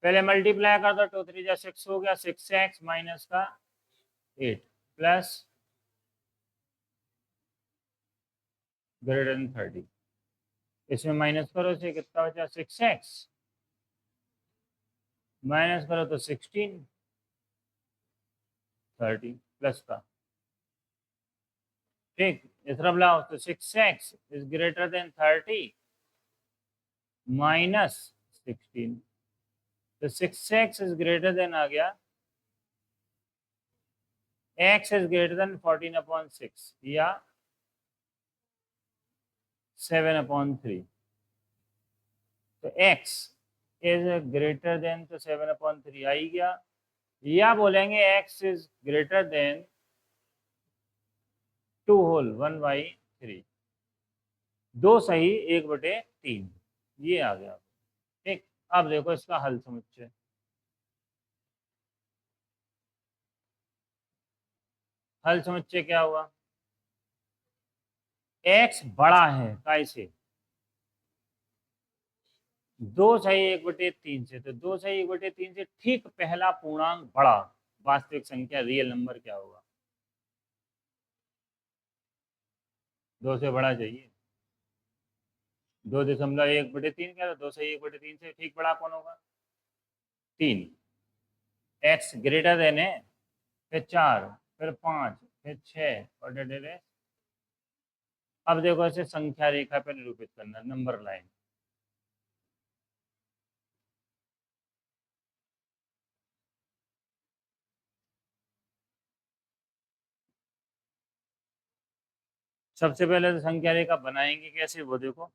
पहले मल्टीप्लाई कर दो, 2 3 जा 6 हो गया, 6x माइनस का 8 प्लस ग्रेटर देन 30, इसमें माइनस करो से कितना बचा 6x माइनस करो तो 16 30 प्लस का, ठीक। इस तरफ लाओ तो 6x is greater then 30 minus 16, तो 6x इज ग्रेटर देन आ गया x इज ग्रेटर देन 14/6 या 7/3, तो x इज ग्रेटर देन तो 7/3 आ ही गया, या बोलेंगे x is greater than 2 whole 1/3, 2 सही 1/3, ये आ गया, ठीक। अब देखो इसका हल समझते, हल समझते क्या हुआ, x बड़ा है काय से, 2 सही 1/3 से, तो 2 सही 1/3 से ठीक पहला पूर्णांक बड़ा वास्तविक संख्या रियल नंबर क्या होगा, 2 से बड़ा चाहिए, 2.1/3 क्या, 2 सही 1/3 से ठीक बड़ा कौन होगा, 3, x ग्रेटर देन है, फिर 4, फिर 5, फिर 6 और डेढ़। अब देखो इसे संख्या रेखा पर निरूपित करना, नंबर लाइन, सबसे पहले तो संख्या रेखा बनाएंगे कैसे वो देखो,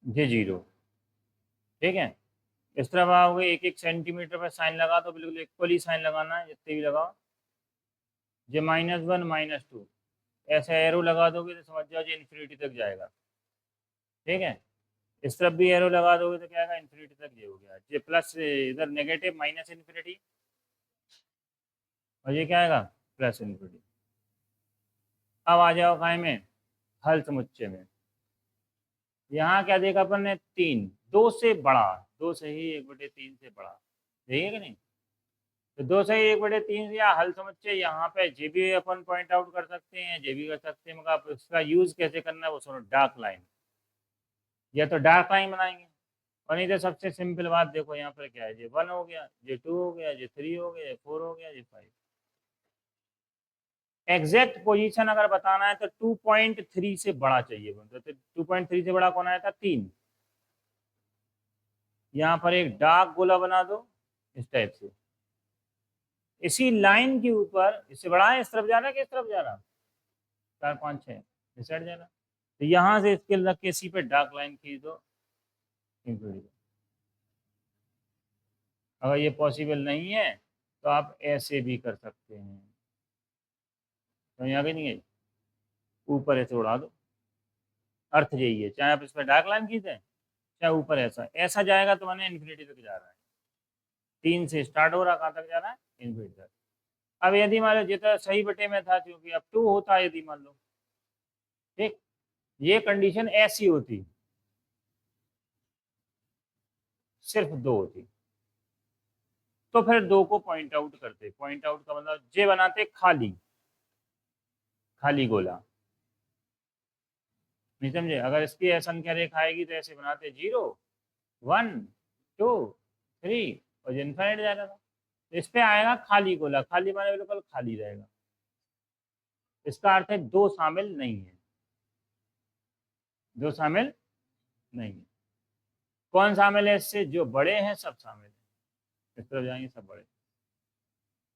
ये 0, ठीक है। इस तरफ आओगे 1-1 सेंटीमीटर पर साइन लगा दो, बिल्कुल इक्वली साइन लगाना है, जितने भी लगाओ, ये -1 -2, ऐसे एरो लगा दोगे तो समझ जाओ ये इन्फिनिटी तक जाएगा, ठीक है। इस तरफ भी एरो लगा दोगे तो क्या आएगा, इन्फिनिटी तक ये हो गया, ये प्लस इधर नेगेटिव माइनस इन्फिनिटी, और ये क्या आएगा, प्लस इन्फिनिटी। अब आ जाओ काय में, हल समुच्चय में, यहाँ क्या देखा अपन ने, 3, 2 से बड़ा, 2 से ही 1/3 से बड़ा, ठीक है कि नहीं, तो 2 से ही 1/3 या हल समुच्चय, यहाँ पे जे भी अपन पॉइंट आउट कर सकते हैं, जे भी कर सकते हैं, मगर आप इसका यूज कैसे करना है वो सुनो, डार्क लाइन, या तो डार्क लाइन बनाएंगे, और नहीं तो सबसे सिंपल बात देखो यहाँ पर क्या है, ये 1 हो गया, ये 2 हो गया, ये 3 हो गया, ये 4 हो गया, ये 5, एग्जैक्ट पोजीशन अगर बताना है तो 2.3 से बड़ा चाहिए, तो 2.3 से बड़ा कौन आया था, 3, यहाँ पर एक डार्क गोला बना दो इस टाइप से, इसी लाइन के ऊपर, इससे बड़ा है, इस तरफ जा रहा है कि इस तरफ जा रहा, 4 5 6 इस साइड जा रहा, तो यहाँ से स्केल रख के इसी पे डार्क लाइन खींच दो, अगर ये पॉसिबल नहीं है तो आप ऐसे भी कर सकते हैं, तो यहाँ के नहीं है, ऊपर ऐसे उड़ा दो, अर्थ यही है, चाहे आप इस पर डार्क लाइन खींचें, चाहे ऊपर ऐसा ऐसा जाएगा तो मैंने इन्फिनिटी तक जा रहा है, 3 से स्टार्ट हो रहा, कहाँ तक जा रहा है, इन्फिनिटी तक। अब यदि मान लो जितना सही बटे में था, क्योंकि अब 2 होता, यदि मान लो, ठीक, ये कंडीशन ऐसी होती, सिर्फ 2 होती, तो फिर 2 को पॉइंट आउट करते, पॉइंट आउट का मतलब जे बनाते खाली, खाली गोला, नहीं समझे, अगर इसकी असंख्या रेखा आएगी तो ऐसे बनाते 0 1 2 3, और इनफाइनाइट जा रहा था, तो इस पे आएगा खाली गोला, खाली माने बिल्कुल खाली रहेगा, इसका अर्थ है 2 शामिल नहीं है, 2 शामिल नहीं है, कौन शामिल है इससे, जो बड़े हैं सब शामिल है, इस तरफ जाएंगे सब बड़े।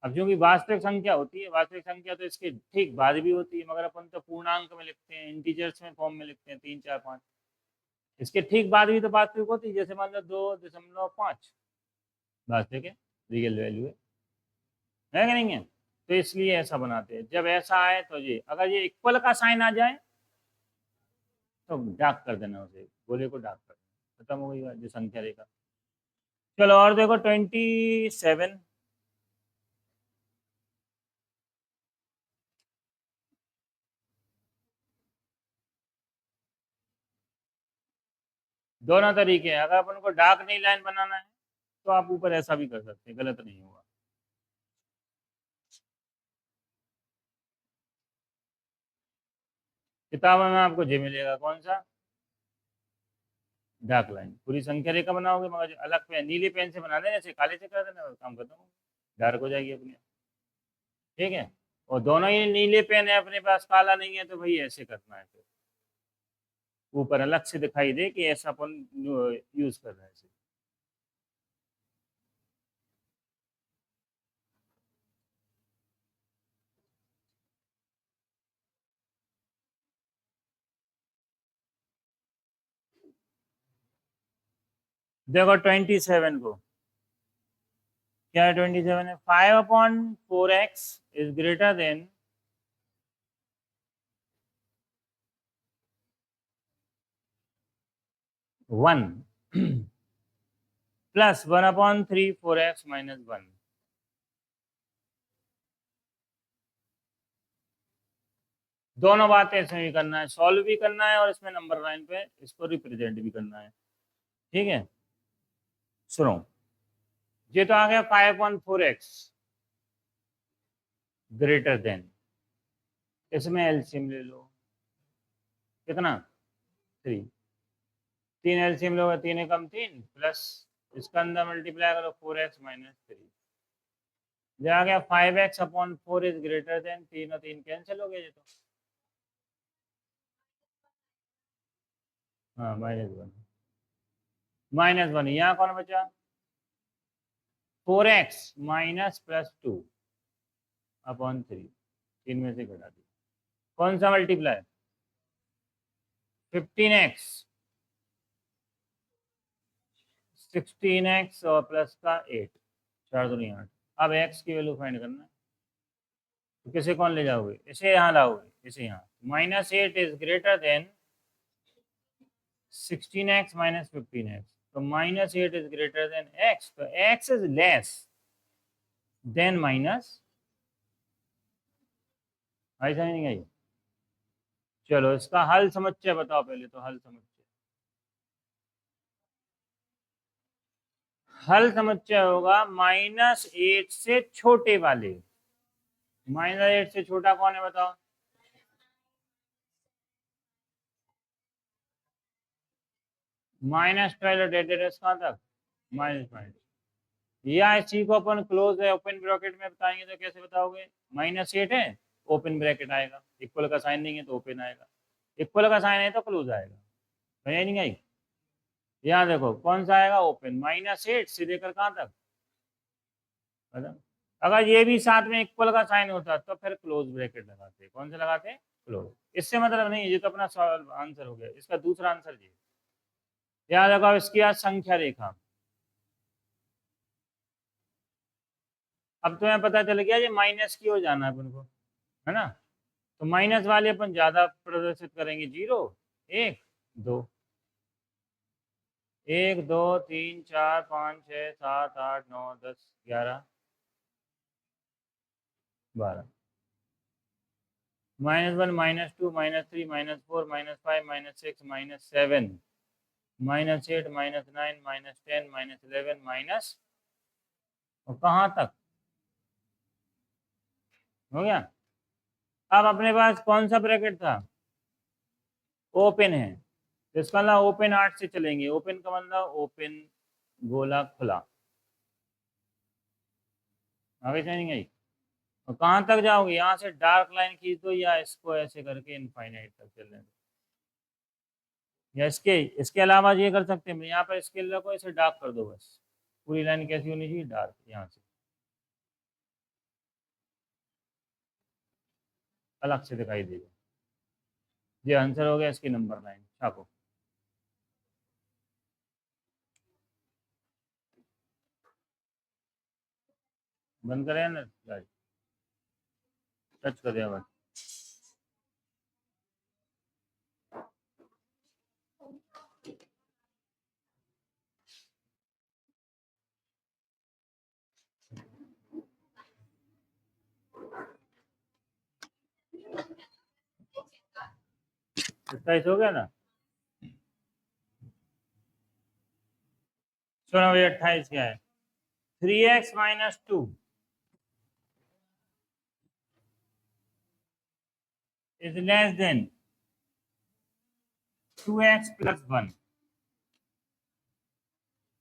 अब क्योंकि वास्तविक संख्या होती है, वास्तविक संख्या तो इसके ठीक बाद भी होती है, मगर अपन तो पूर्णांक में लिखते हैं, इंटीजर्स में फॉर्म में लिखते हैं, 3 4 5, इसके ठीक बाद भी तो वास्तविक होती है, जैसे मान लो 2.5 वास्तविक है, रियल वैल्यू है कि नहीं है, तो इसलिए ऐसा बनाते हैं, जब ऐसा आए तो ये, अगर ये इक्वल का साइन आ जाए तो डाक कर देना, उसे गोले को डाक कर देना, खत्म हो गई बात, जो संख्या रेखा। चलो और देखो 27, दोनों तरीके हैं, अगर अपन को डार्क नहीं लाइन बनाना है तो आप ऊपर ऐसा भी कर सकते हैं, गलत नहीं होगा। किताब में आपको जे मिलेगा कौन सा, डार्क लाइन पूरी संख्या रेखा बनाओगे, मगर जो अलग पेन नीले पेन से बना देना, जैसे काले से कर देना, काम खत्म, डार्क हो जाएगी अपने। ठीक है, और दोनों ही नीले पेन है अपने पास, काला नहीं है, तो भाई ऐसे करना है, फिर ऊपर अलग से दिखाई दे कि ऐसा अपन यूज कर रहे हैं। देखो 27 को, क्या है 27 है, 5/4x is greater then 1 plus 1/3 4x minus 1। दोनों बातें इसमें भी करना है, सॉल्व भी करना है, और इसमें नंबर लाइन पे इसको रिप्रेजेंट भी करना है। ठीक है, सुनो, ये तो आ गया 5/4x ग्रेटर देन, इसमें एलसीएम ले लो, कितना 3, 3 एलसीएम लोगे, 3 एकम 3 प्लस इसका अंदर मल्टीप्लाई करो 4x माइनस 3, जो आ गया 5x/4 इज ग्रेटर देन, 3 और 3 कैंसिल हो गए, ये तो हाँ -1, -1, यहाँ कौन बचा 4x माइनस प्लस 2/3, 3 में से घटा दी, कौन सा मल्टीप्लाई 15x, 16x और प्लस का 8, 4 दूनी 8। अब x की वैल्यू फाइंड करना है, तो किसे कौन ले जाओगे, इसे यहाँ लाओगे, इसे यहाँ, -8 is greater then 16x minus 15x, तो -8 इज ग्रेटर देन x, तो x is less then minus, ऐसा ही नहीं है। चलो इसका हल समझते बताओ, पहले तो हल समझते, हल समझते होगा -8 से छोटे वाले, -8 से छोटा कौन है बताओ, -12 डेडेड कहाँ तक -5, या इसी को अपन क्लोज है ओपन ब्रैकेट में बताएंगे, तो कैसे बताओगे, -8 है, ओपन ब्रैकेट आएगा, इक्वल का साइन नहीं है तो ओपन आएगा, इक्वल का साइन है तो क्लोज आएगा, समझ नहीं आई। यहाँ देखो कौन सा आएगा ओपन, -8 से लेकर कहाँ तक, मतलब अगर ये भी साथ में इक्वल का साइन होता तो फिर क्लोज ब्रैकेट लगाते, कौन से लगाते, क्लोज, इससे मतलब नहीं, ये तो अपना आंसर हो गया, इसका दूसरा आंसर ये, याद रखो इसकी आज संख्या रेखा, अब तुम्हें पता चल गया ये माइनस की हो जाना है अपन को, है ना, तो माइनस वाले अपन ज्यादा प्रदर्शित करेंगे, 0 1 2, 1 2 3 4 5 6 7 8 9 10 11 12, -1 -2 -3 -4 -5 -6 -7 -8 -9 -10 -11 माइनस, और कहाँ तक हो गया। अब अपने पास कौन सा ब्रैकेट था, ओपन है, तो इसका मतलब ओपन 8 से चलेंगे, ओपन का मतलब ओपन गोला खुला, आगे चलेंगे। और कहाँ तक जाओगे, यहाँ से डार्क लाइन खींच दो, या इसको ऐसे करके इनफाइनाइट तक चलने दो, या इसके अलावा ये कर सकते हैं, यहाँ पर स्केल रखो, इसे डार्क कर दो, बस पूरी लाइन कैसी होनी चाहिए, डार्क, यहाँ से अलग से दिखाई देगा, ये आंसर हो गया इसकी नंबर लाइन, छापो। बंद करें ना, टच कर दिया बस। सत्ताईस हो गया ना, सुनो भाई 28 क्या है, 3x minus 2 is less then 2x plus 1,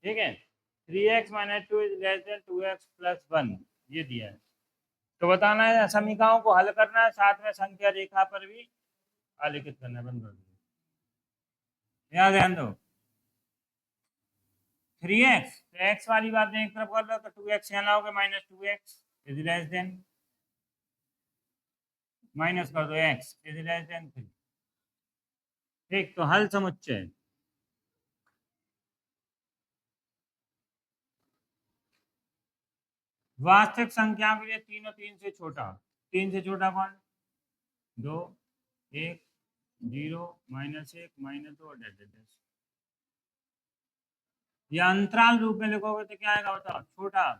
ठीक है, 3x minus 2 is less then 2x plus 1, ये दिया है। तो बताना है, समीकरणों को हल करना है, साथ में संख्या रेखा पर भी आलेखित करना है। बंद कर दो, यहाँ ध्यान दो। 3x, तो x वाली बात एक तरफ कर लो, तो 2x यहाँ लाओगे, minus 2x is less then, minus कर दो x इज लेस देन 3। ठीक, तो हल समुच्चय वास्तविक संख्या के लिए 3 और 3 से छोटा, 3 से छोटा कौन? 2, 1, 0, -1, -2 और डैश डैश डैश। ये अंतराल रूप में लिखोगे तो क्या आएगा बताओ? छोटा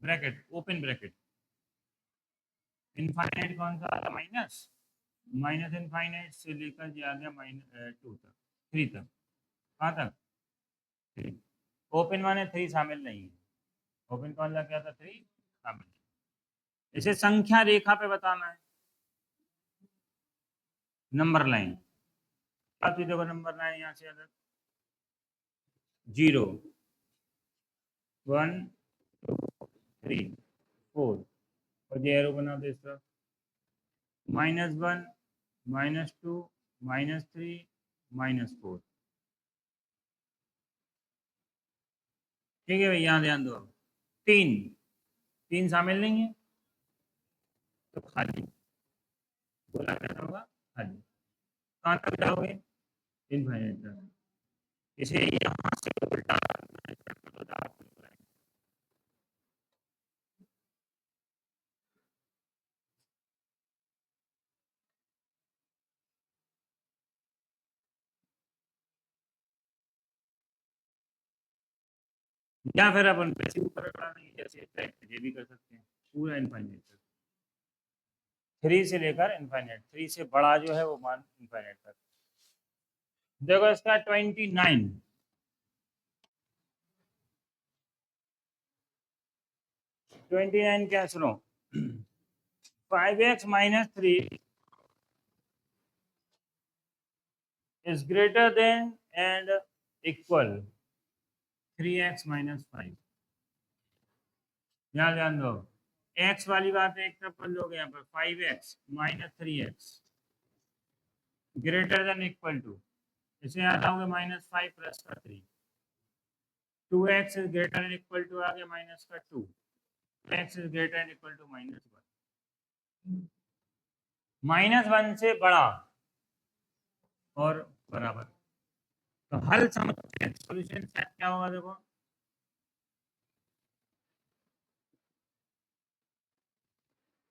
ब्रैकेट, ओपन ब्रैकेट, इनफाइनाइट कौन सा आया? माइनस, माइनस इनफाइनाइट से लेकर ये आ गया -2 तक, 3 तक। कहाँ तक? 3। ओपन माने 3 शामिल नहीं है, ओपन कौन सा क्या था? 3 शामिल। इसे संख्या रेखा पे बताना है, नंबर लाइन। अब देखो नंबर लाइन यहाँ से अलग, 0, 1, 2, 3, 4, और ये एरो बना दो इस तरफ, -1, -2, -3, -4। ठीक है भाई, यहाँ ध्यान दो। 3, 3 शामिल नहीं है तो खाली, बोला क्या होगा? खाली। कहाँ तक जाओगे? इनफाइनाइट तक। इसे यहाँ से उल्टा या फिर अपन वैसे ऊपर जैसे ये भी कर सकते हैं, पूरा इनफाइनाइट तक, 3 से लेकर इनफाइनाइट, 3 से बड़ा जो है वो मान इनफाइनाइट तक। देखो इसका 29, 29 क्या? सुनो, 5x minus 3 is greater than and equal 3x minus 5। यहाँ ध्यान दो, x वाली बात एक तरफ कर लोगे, यहाँ पर 5x minus 3x greater than equal to, इसे यहाँ लाओगे -5 प्लस का 3, 2x is greater than equal to आ गया माइनस का 2, x is greater than equal to -1, -1 से बड़ा और बराबर। तो हल समझते हैं, सॉल्यूशन सेट क्या होगा? देखो,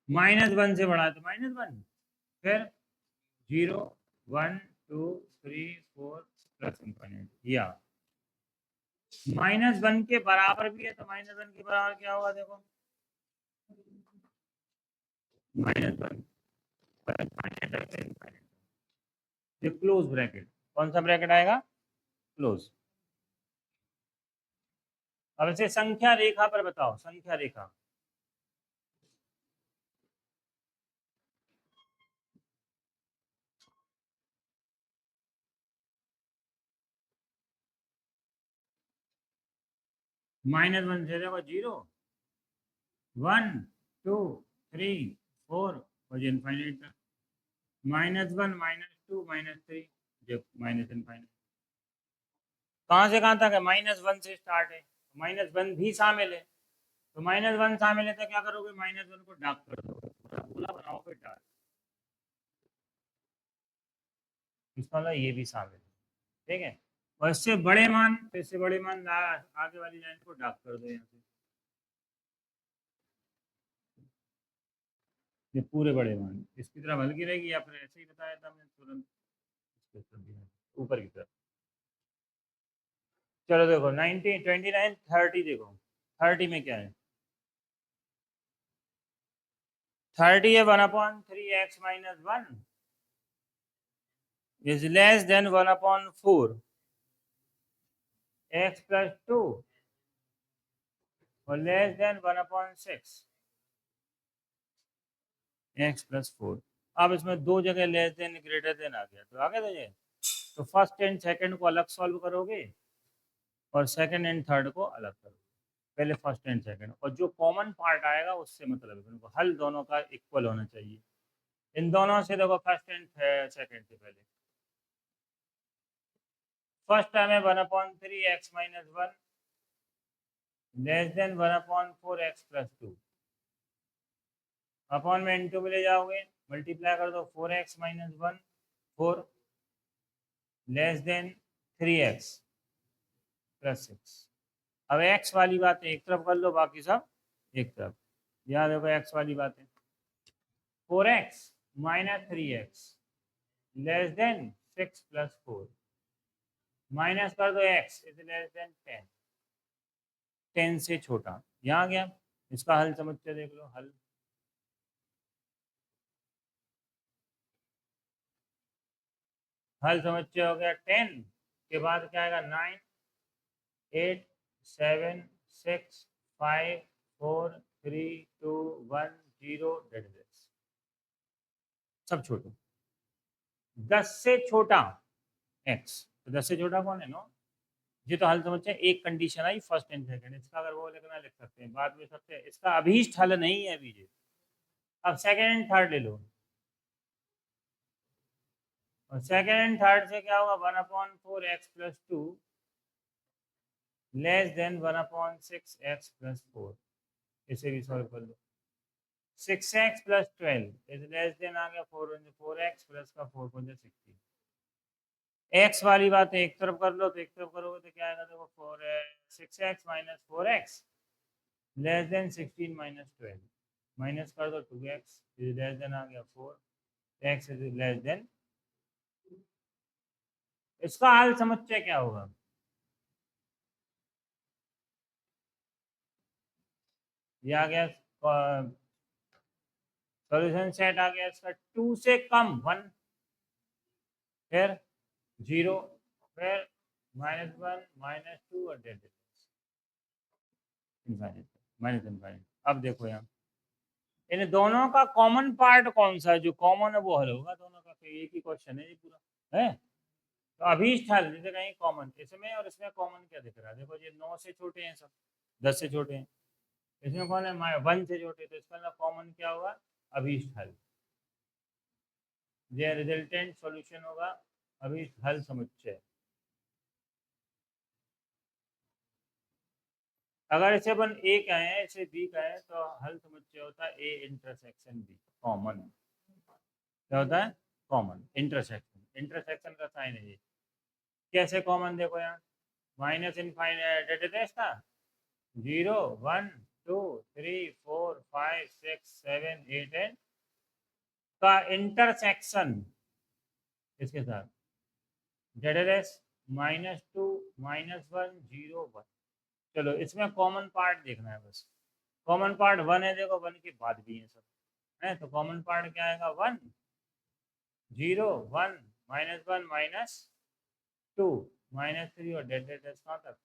-1 से बड़ा है तो -1, फिर 0, 1, 2, 3, 4 प्लस इनफाइनाइट, या -1 के बराबर भी है तो -1 के बराबर क्या होगा? देखो, -1 क्लोज ब्रैकेट, कौन सा ब्रैकेट आएगा? क्लोज। अब इसे संख्या रेखा पर बताओ, संख्या रेखा। -1 से देखो 0, 1, 2, 3, 4 और ये इनफाइनाइट तक, -1, -2, -3, जो माइनस इनफाइनाइट। कहाँ से कहाँ तक है? -1 से स्टार्ट है, -1 भी शामिल है, तो -1 शामिल है तो क्या करोगे? -1 को डार्क कर दो, पूरा गोला बनाओ, फिर डार्क। इसका मतलब ये भी शामिल है, ठीक है। और इससे बड़े मान, तो इससे बड़े मान आगे वाली लाइन को डार्क कर दो यहाँ से, ये पूरे बड़े मान इसकी तरफ हल्की रहेगी, या फिर ऐसे ही बताया था हमने तुरंत इसके तरफ दिया, ऊपर की तरफ। चलो देखो 19, 29, 30, देखो 30 में क्या है? 30 है 1/3x - 1 is less than 1/4 x plus 2 और लेस देन 1/6 x plus 4। अब इसमें दो जगह लेस देन ग्रेटर देन आ गया, तो आगे तो ये, तो फर्स्ट एंड सेकंड को अलग सॉल्व करोगे और सेकंड एंड थर्ड को अलग करो, पहले फर्स्ट एंड सेकंड, और जो कॉमन पार्ट आएगा उससे मतलब है उनको हल दोनों का इक्वल होना चाहिए। इन दोनों से देखो फर्स्ट एंड सेकंड से पहले फर्स्ट टर्म है 1/3x-1 less than 1/4x+2 upon में इनटू में ले जाओगे, मल्टीप्लाई कर दो 4x-1 4 लेस देन 3x+6। अब x वाली बातें एक तरफ कर लो, बाकी सब एक तरफ। यहाँ देखो x वाली बातें 4x-3x लेस देन 6+4 माइनस कर दो x इज लेस देन 10, 10 से छोटा। यहाँ गया, इसका हल समझते देख लो। हल समझते हो गया। 10 के बाद क्या आएगा 9 8 7 6 5 4 3 2 1 0 डेड सब छोटे। 10 से छोटा x, तो 10 से छोटा कौन है? नो। ये तो हल समझते हैं। एक condition I first and second, इसका अगर वो लिखना लिख सकते हैं बाद में, सबसे इसका अभीष्ट हल नहीं है अभी ये। अब सेकंड एंड थर्ड ले लो, और सेकंड एंड थर्ड से क्या होगा 1/4x+2 लेस देन 1/6x+4। इसे भी सॉल्व कर लो। 6x+12 इज लेस देन आ गया 4x प्लस का 4 को 16। एक्स वाली बात एक तरफ कर लो, तो एक तरफ करोगे तो क्या आएगा? देखो 6x-4x लेस देन 16-12 माइनस कर दो 2x इज लेस देन आ गया 4x इज लेस देन। इसका हल समझते क्या होगा? ये आ गया सॉल्यूशन सेट आ गया इसका 2 से कम 1, फिर 0, फिर -1 -2 और डेड माइनस इनफाइनाइट। अब देखो यहाँ इन दोनों का कॉमन पार्ट कौन सा है? जो कॉमन है वो हल होगा दोनों का। तो एक ही क्वेश्चन है ये पूरा है। तो अभीष्ट हल जैसे कहीं कॉमन इसमें और इसमें कॉमन क्या दिख रहा है? देखो ये 9 से छोटे हैं सब, 10 से छोटे हैं। इसमें कौन है? 1 से छोटे, तो इसका मतलब कॉमन क्या होगा? अभीष्ट हल। ये रिजल्टेंट सॉल्यूशन होगा अभीष्ट हल समुच्चय। अगर इसे अपन ए कहें, इसे बी कहें, तो हल समुच्चय होता है ए इंटरसेक्शन बी कॉमन। क्या होता है? Common intersection. इंटरसेक्शन का साइन है ये। कैसे कॉमन? देखो यहाँ माइनस इनफाइनाइट था 0 1 2 3 4 5 6 7 8 एंड का इंटरसेक्शन इसके साथ ZLS -2 -1 0 1। चलो इसमें कॉमन पार्ट देखना है बस। कॉमन पार्ट 1 है, देखो 1 के बाद भी है सब है, तो कॉमन पार्ट क्या आएगा? 1 0 1 -1 -2 -3 और डेड कहाँ तक?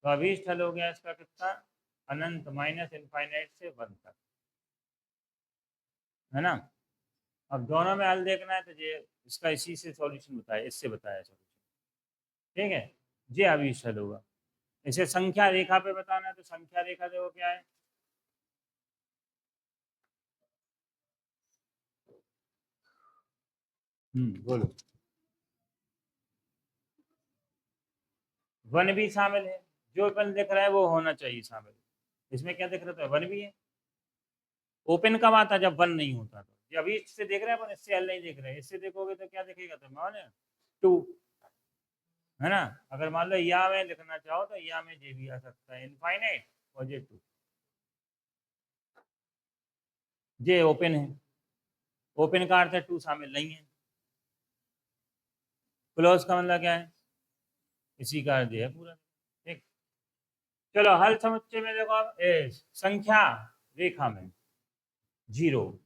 तो अभीष्ट हल हो गया इसका कितना? अनंत माइनस इनफाइनाइट से 1 तक, है ना। अब दोनों में हल देखना है तो ये इसका इसी से सॉल्यूशन बताया, इससे बताया सॉल्यूशन। ठीक है, ये अभीष्ट हल होगा। इसे संख्या रेखा पे बताना है, तो संख्या रेखा देखो क्या है? बोलो। 1 भी शामिल है, जो अपन दिख रहा है वो होना चाहिए शामिल। इसमें क्या दिख रहा था? 1 भी है। ओपन कब आता? जब 1 नहीं होता। तो ये अभी इससे देख रहे हैं अपन, इससे हल नहीं देख रहे हैं। इससे देखोगे तो क्या दिखेगा? तो मान 2, है ना। अगर मान लो या में लिखना चाहो तो या में ये भी आ सकता है इनफाइनाइट और ये 2। ये ओपन है, ओपन का अर्थ है 2 शामिल नहीं है। क्लोज का मतलब क्या है? इसी का अर्थ है पूरा। ठीक, चलो हल समुच्चय में देखो अब संख्या रेखा में 0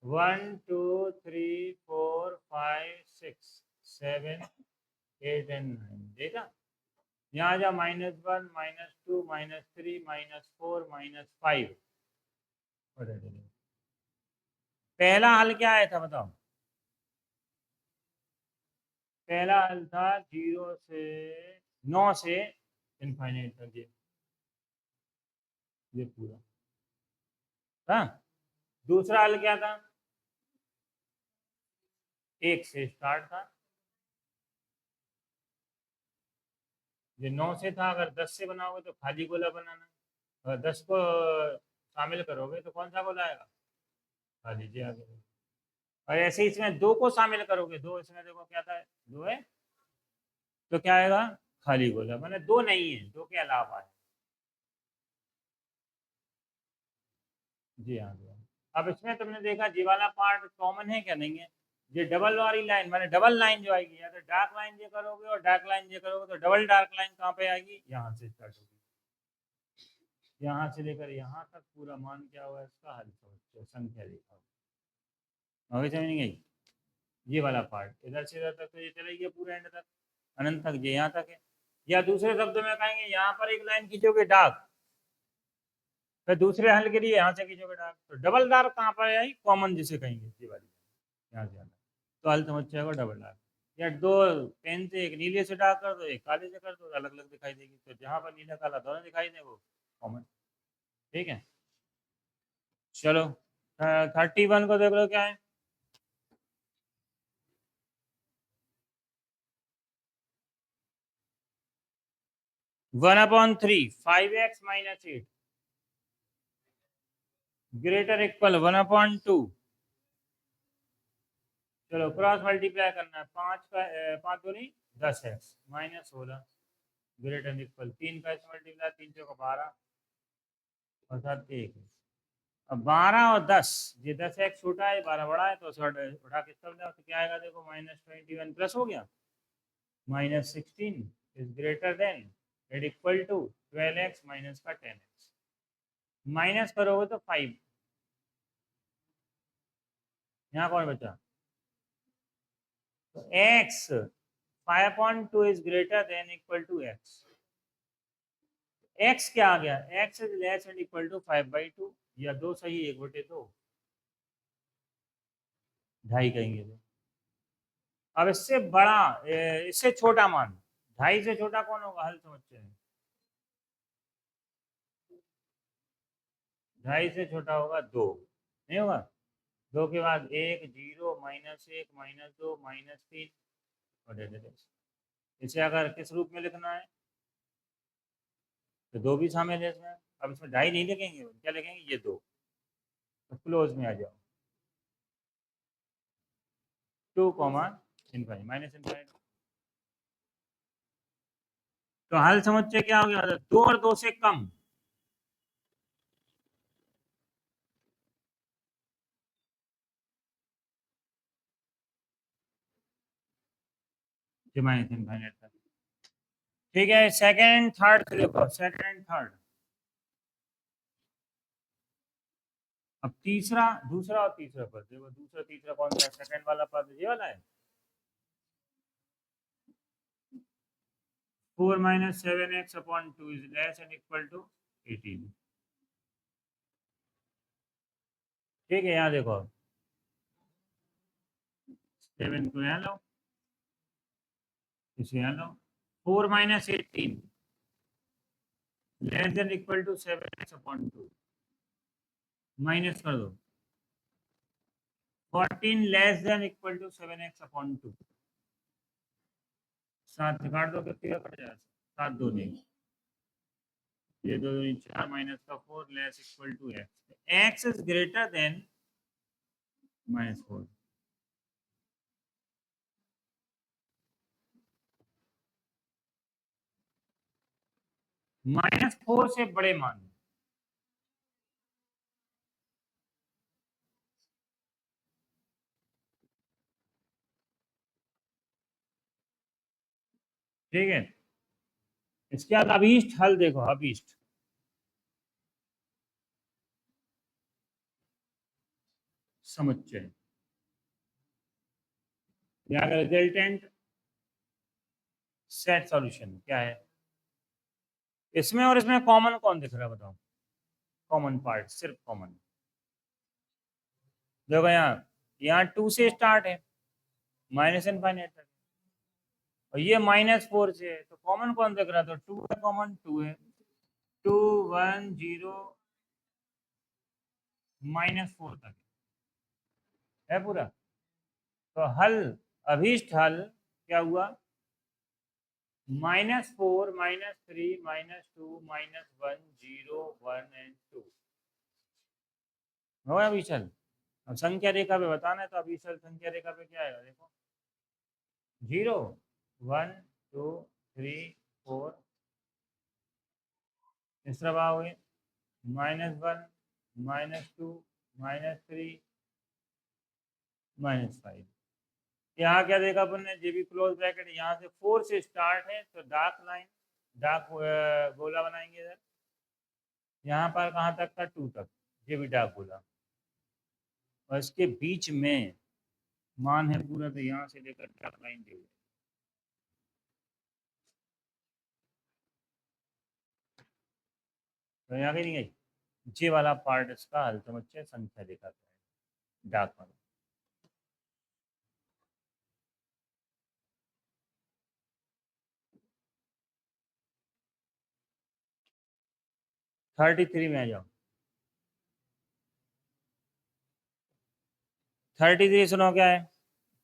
1 2 3 4 5 6 7 8 एंड 9 देखा। यहाँ जा -1 -2 -3 -4 -5। पहला हल क्या आया था बताओ? पहला हल था 0 से 9 से इनफाइनाइट तक ये पूरा। हाँ, दूसरा हल क्या था? 1 से स्टार्ट था, ये 9 से था। अगर 10 से बनाओगे तो खाली गोला बनाना, अगर 10 को शामिल करोगे तो कौन सा गोला आएगा? खाली जी आगे। और ऐसे ही इसमें 2 को शामिल करोगे, 2 इसमें देखो क्या था, 2 है तो क्या आएगा? खाली गोला। मैंने 2 नहीं है, 2 के अलावा है। जी हाँ जी हाँ। अब इसमें तुमने देखा जी वाला पार्ट कॉमन है क्या? नहीं है। ये डबल वाली लाइन, मैंने डबल लाइन जो आएगी, या तो डार्क लाइन ये करोगे और डार्क लाइन ये करोगे, तो डबल डार्क लाइन कहाँ पे आएगी? यहाँ से स्टार्ट होगी, यहाँ से लेकर यहाँ तक पूरा मान क्या हुआ इसका? हल समझो, संख्या लिखा हुआ। आगे समझ नहीं गई? ये वाला पार्ट इधर से इधर तक तो ये चलेगी पूरे एंड तक, अनंत तक, ये यहाँ तक है। या दूसरे शब्दों में कहेंगे, यहाँ पर एक लाइन खींचोगे डार्क, फिर दूसरे हल के लिए यहाँ से खींचोगे डार्क, तो डबल डार्क कहाँ पर आई? कॉमन जिसे कहेंगे, ये वाली यहाँ से आना, तो हल समझ जाएगा डबल डार्क। या 2 पेन से, एक नीले से डार्क कर दो, एक काले से कर दो, अलग अलग दिखाई देगी, तो जहाँ पर नीला काला दोनों दिखाई दे वो कॉमन। ठीक है, चलो 31 को देख लो क्या है। 1/3 5x - 8 ग्रेटर इक्वल 1/2। चलो क्रॉस मल्टीप्लाई करना है, 5 का 5 दूनी 10x -16 ग्रेटर इक्वल 3 का मल्टीप्लाई, 3 का 12 और 7 1। अब 12 और 10, ये 10 एक छोटा है, 12 बड़ा है, तो उठा के सब ले, तो क्या आएगा देखो? -21 प्लस हो गया -16 is greater than and equal to 12x minus का 10x। माइनस करोगे तो 5, यहाँ कौन बचा? तो x 5/2 is greater than equal to x। x क्या आ गया? x is less and equal to 5/2, या 2 सही 1/2, 2.5 कहेंगे तो। अब इससे बड़ा इससे छोटा मान, 2.5 से छोटा कौन होगा? हल समझते हैं, 2.5 से छोटा होगा 2, नहीं होगा? 2 के बाद 1 0 -1 -2 -3 और इसे अगर किस रूप में लिखना है तो 2 भी शामिल है इसमें। अब इसमें 2.5 नहीं लिखेंगे, क्या लिखेंगे? ये 2। तो क्लोज में आ जाओ, 2 इनफाइनाइट माइनस इनफाइनाइट। तो हल समझते क्या हो गया? 2 और 2 से कम, माइनस इनफाइनाइट तक। ठीक है, सेकंड थर्ड देखो, सेकंड थर्ड। अब तीसरा, दूसरा और तीसरा पद देखो, दूसरा तीसरा कौन सा है? सेकंड वाला पद ये वाला है, 4 - 7x/2 is less and equal to 18। ठीक है, यहाँ देखो 7 को यहाँ लो, इसे यहाँ लो, 4 - 18 less than equal to 7x/2, minus कर दो 14 less than equal to 7x/2। 7 से काट दो, कितने का कट जाएगा? 7 2 नहीं, ये 2 4 माइनस का 4 less equal to x। x is greater than -4। -4 से बड़े मान, ठीक है। इसके बाद अभीष्ट हल देखो, अभीष्ट समुच्चय या रिजल्टेंट सेट सॉल्यूशन क्या है? इसमें और इसमें कॉमन कौन दिख रहा है बताओ? कॉमन पार्ट, सिर्फ कॉमन देखो, यहाँ 2 से स्टार्ट है, माइनस इनफाइनाइट तक, और ये -4 से है, तो कॉमन कौन दिख रहा है? तो 2 है, कॉमन 2 है, 2 1 0 -4 तक है पूरा। तो हल, अभीष्ट हल क्या हुआ? -4 -3 -2 -1 0 1 एंड 2 हो गया अभिशल। अब संख्या रेखा पे बताना है, तो अभिशल संख्या रेखा पे क्या आएगा? देखो 0 1 2 3 4, तीसरा भाव है -1 -2 -3 -5। यहाँ क्या देखा अपन ने? जे भी क्लोज ब्रैकेट, यहाँ से 4 से स्टार्ट है, तो डार्क लाइन, डार्क गोला बनाएंगे इधर। यहाँ पर कहाँ तक था? 2 तक, ये भी डार्क गोला। और इसके बीच में मान है पूरा, तो यहाँ से लेकर डार्क लाइन दे। तो यहाँ नहीं गई, जे वाला पार्ट इसका हल समझे, संख्या देखा है डार्क वाला। थर्टी थ्री में आ जाओ। 33 सुनो क्या है?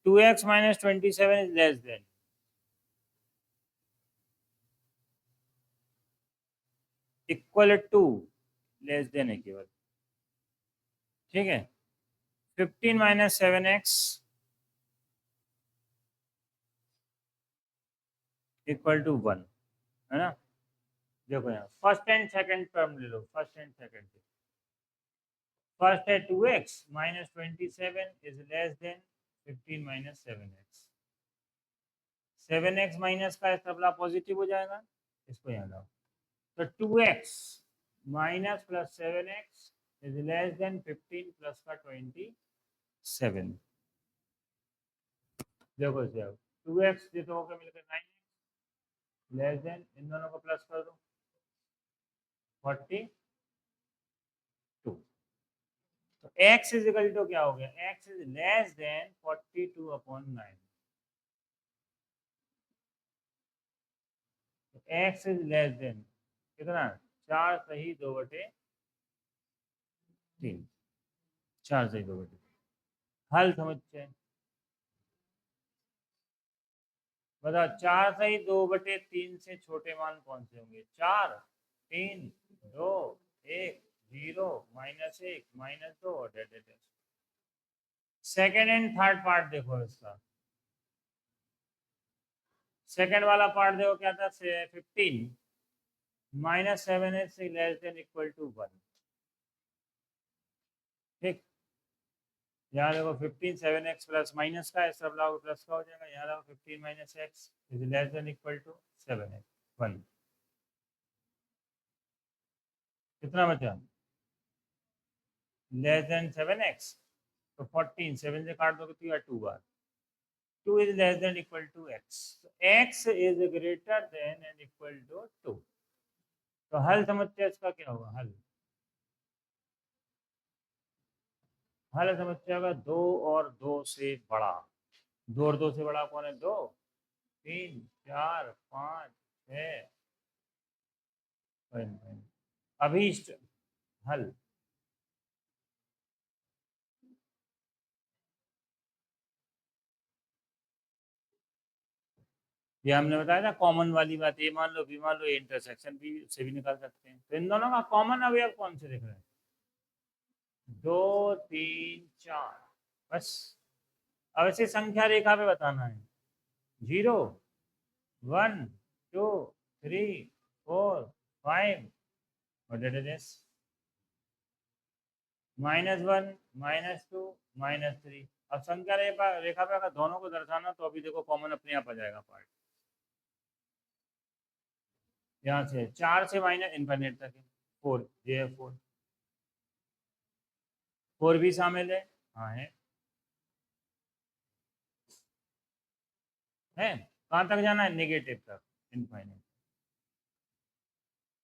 2x - 27 is less than, equal to, less than है केवल, ठीक है। 15 - 7x इक्वल टू 1, है ना? देखो यहाँ फर्स्ट एंड सेकंड टर्म ले लो, फर्स्ट एंड सेकंड। फर्स्ट है 2x - 27 is less then 15 - 7x। 7x minus का तबला पॉजिटिव हो जाएगा, इसको यहाँ लाओ। तो 2x minus plus 7x is less then 15 plus का 27। देखो इसे अब 2x ये तो होकर मिलकर 9x लेस देन, इन दोनों को प्लस कर दो 42। तो x इज इक्वल टू क्या हो गया? x is less then 42/9। तो x इज लेस देन कितना? 4 सही 2/3, 4 सही 2/3। हल समझते हैं, बताओ 4 सही 2/3 से छोटे मान कौन से होंगे? 4 3 2 1 0 -1 -2 और डेट। सेकेंड एंड थर्ड पार्ट देखो इसका। सेकेंड वाला पार्ट देखो क्या था? 15 -7 से लेस देन इक्वल टू 1, ठीक। यहाँ देखो 15 7x प्लस माइनस का, सब लाओ प्लस का हो जाएगा। यहाँ लाओ 15 - x is less than equal to 7x 1। कितना बचा? लेस देन 7x, तो 14 7 से काट दोगे तो यह 2 बार, 2 is less than equal to x, so x is greater than and equal to 2। तो हल समझते हैं इसका क्या होगा? हल, हल समझते होगा 2 और 2 से बड़ा। 2 और 2 से बड़ा कौन है? 2 3 4 5 6। अभीष्ट हल, ये हमने बताया था कॉमन वाली बात। ये मान लो, बी मान लो, ये इंटरसेक्शन भी से भी निकाल सकते हैं। तो इन दोनों का कॉमन अवयव कौन से दिख रहे हैं? 2 3 4, बस। अब ऐसे संख्या रेखा पे बताना है। 0 1 2 3 4 5 और डेट -1 -2 -3। अब संख्या रेखा रेखा पे अगर दोनों को दर्शाना, तो अभी देखो कॉमन अपने आप आ जाएगा पार्ट। यहाँ से 4 से माइनस इनफिनिट तक है, 4 ये 4, 4 भी शामिल है। हाँ है। कहाँ तक जाना है? नेगेटिव तक, इनफाइनाइट,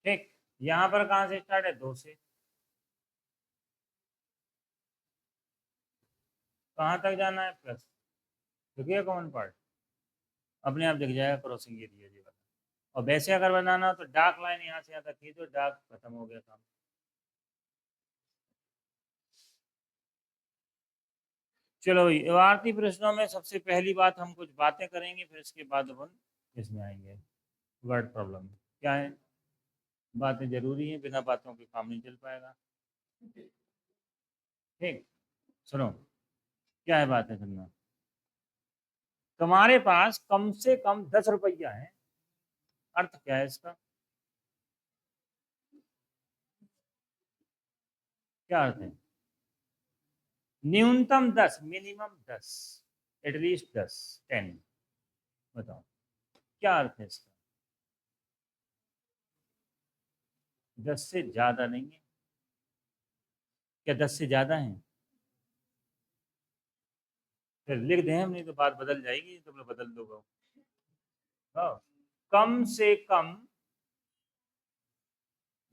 ठीक। यहाँ पर कहाँ से स्टार्ट है? 2 से। कहाँ तक जाना है? प्लस, देखिए कॉमन पार्ट। अपने आप दिख जाएगा क्रॉसिंग एरिया जी वाला। और वैसे अगर बनाना हो तो डार्क लाइन यहाँ से यहाँ तक खींच दो, डार्क खत्म हो गया काम। चलो भाई, इबारती प्रश्नों में सबसे पहली बात हम कुछ बातें करेंगे, फिर इसके बाद अपन इसमें आएंगे वर्ड प्रॉब्लम। क्या है, बातें जरूरी हैं, बिना बातों के काम नहीं चल पाएगा। ठीक, सुनो क्या है, बात है सुनना। तुम्हारे पास कम से कम 10 रुपया है, अर्थ क्या है इसका, क्या अर्थ है? न्यूनतम 10, मिनिमम 10, एटलीस्ट 10, 10, बताओ क्या अर्थ है इसका? 10 से ज्यादा नहीं है क्या? 10 से ज्यादा है? फिर लिख दें हम, नहीं तो बात बदल जाएगी, तुम लोग बदल दोगे। हाँ, कम से कम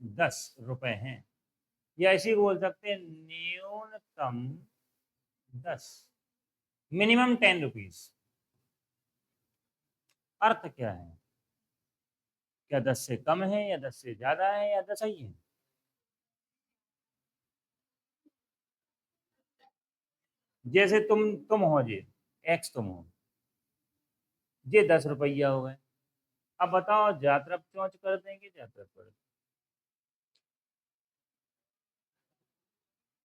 10 रुपए हैं, या ऐसे बोल सकते हैं न्यूनतम 10, मिनिमम 10 रुपीज। अर्थ क्या है? क्या 10 से कम है, या 10 से ज्यादा है, या 10 ही है? जैसे तुम हो जी, एक्स तुम हो, ये 10 रुपया हो गए। अब बताओ, यात्रा चौंच कर देंगे यात्रा पर?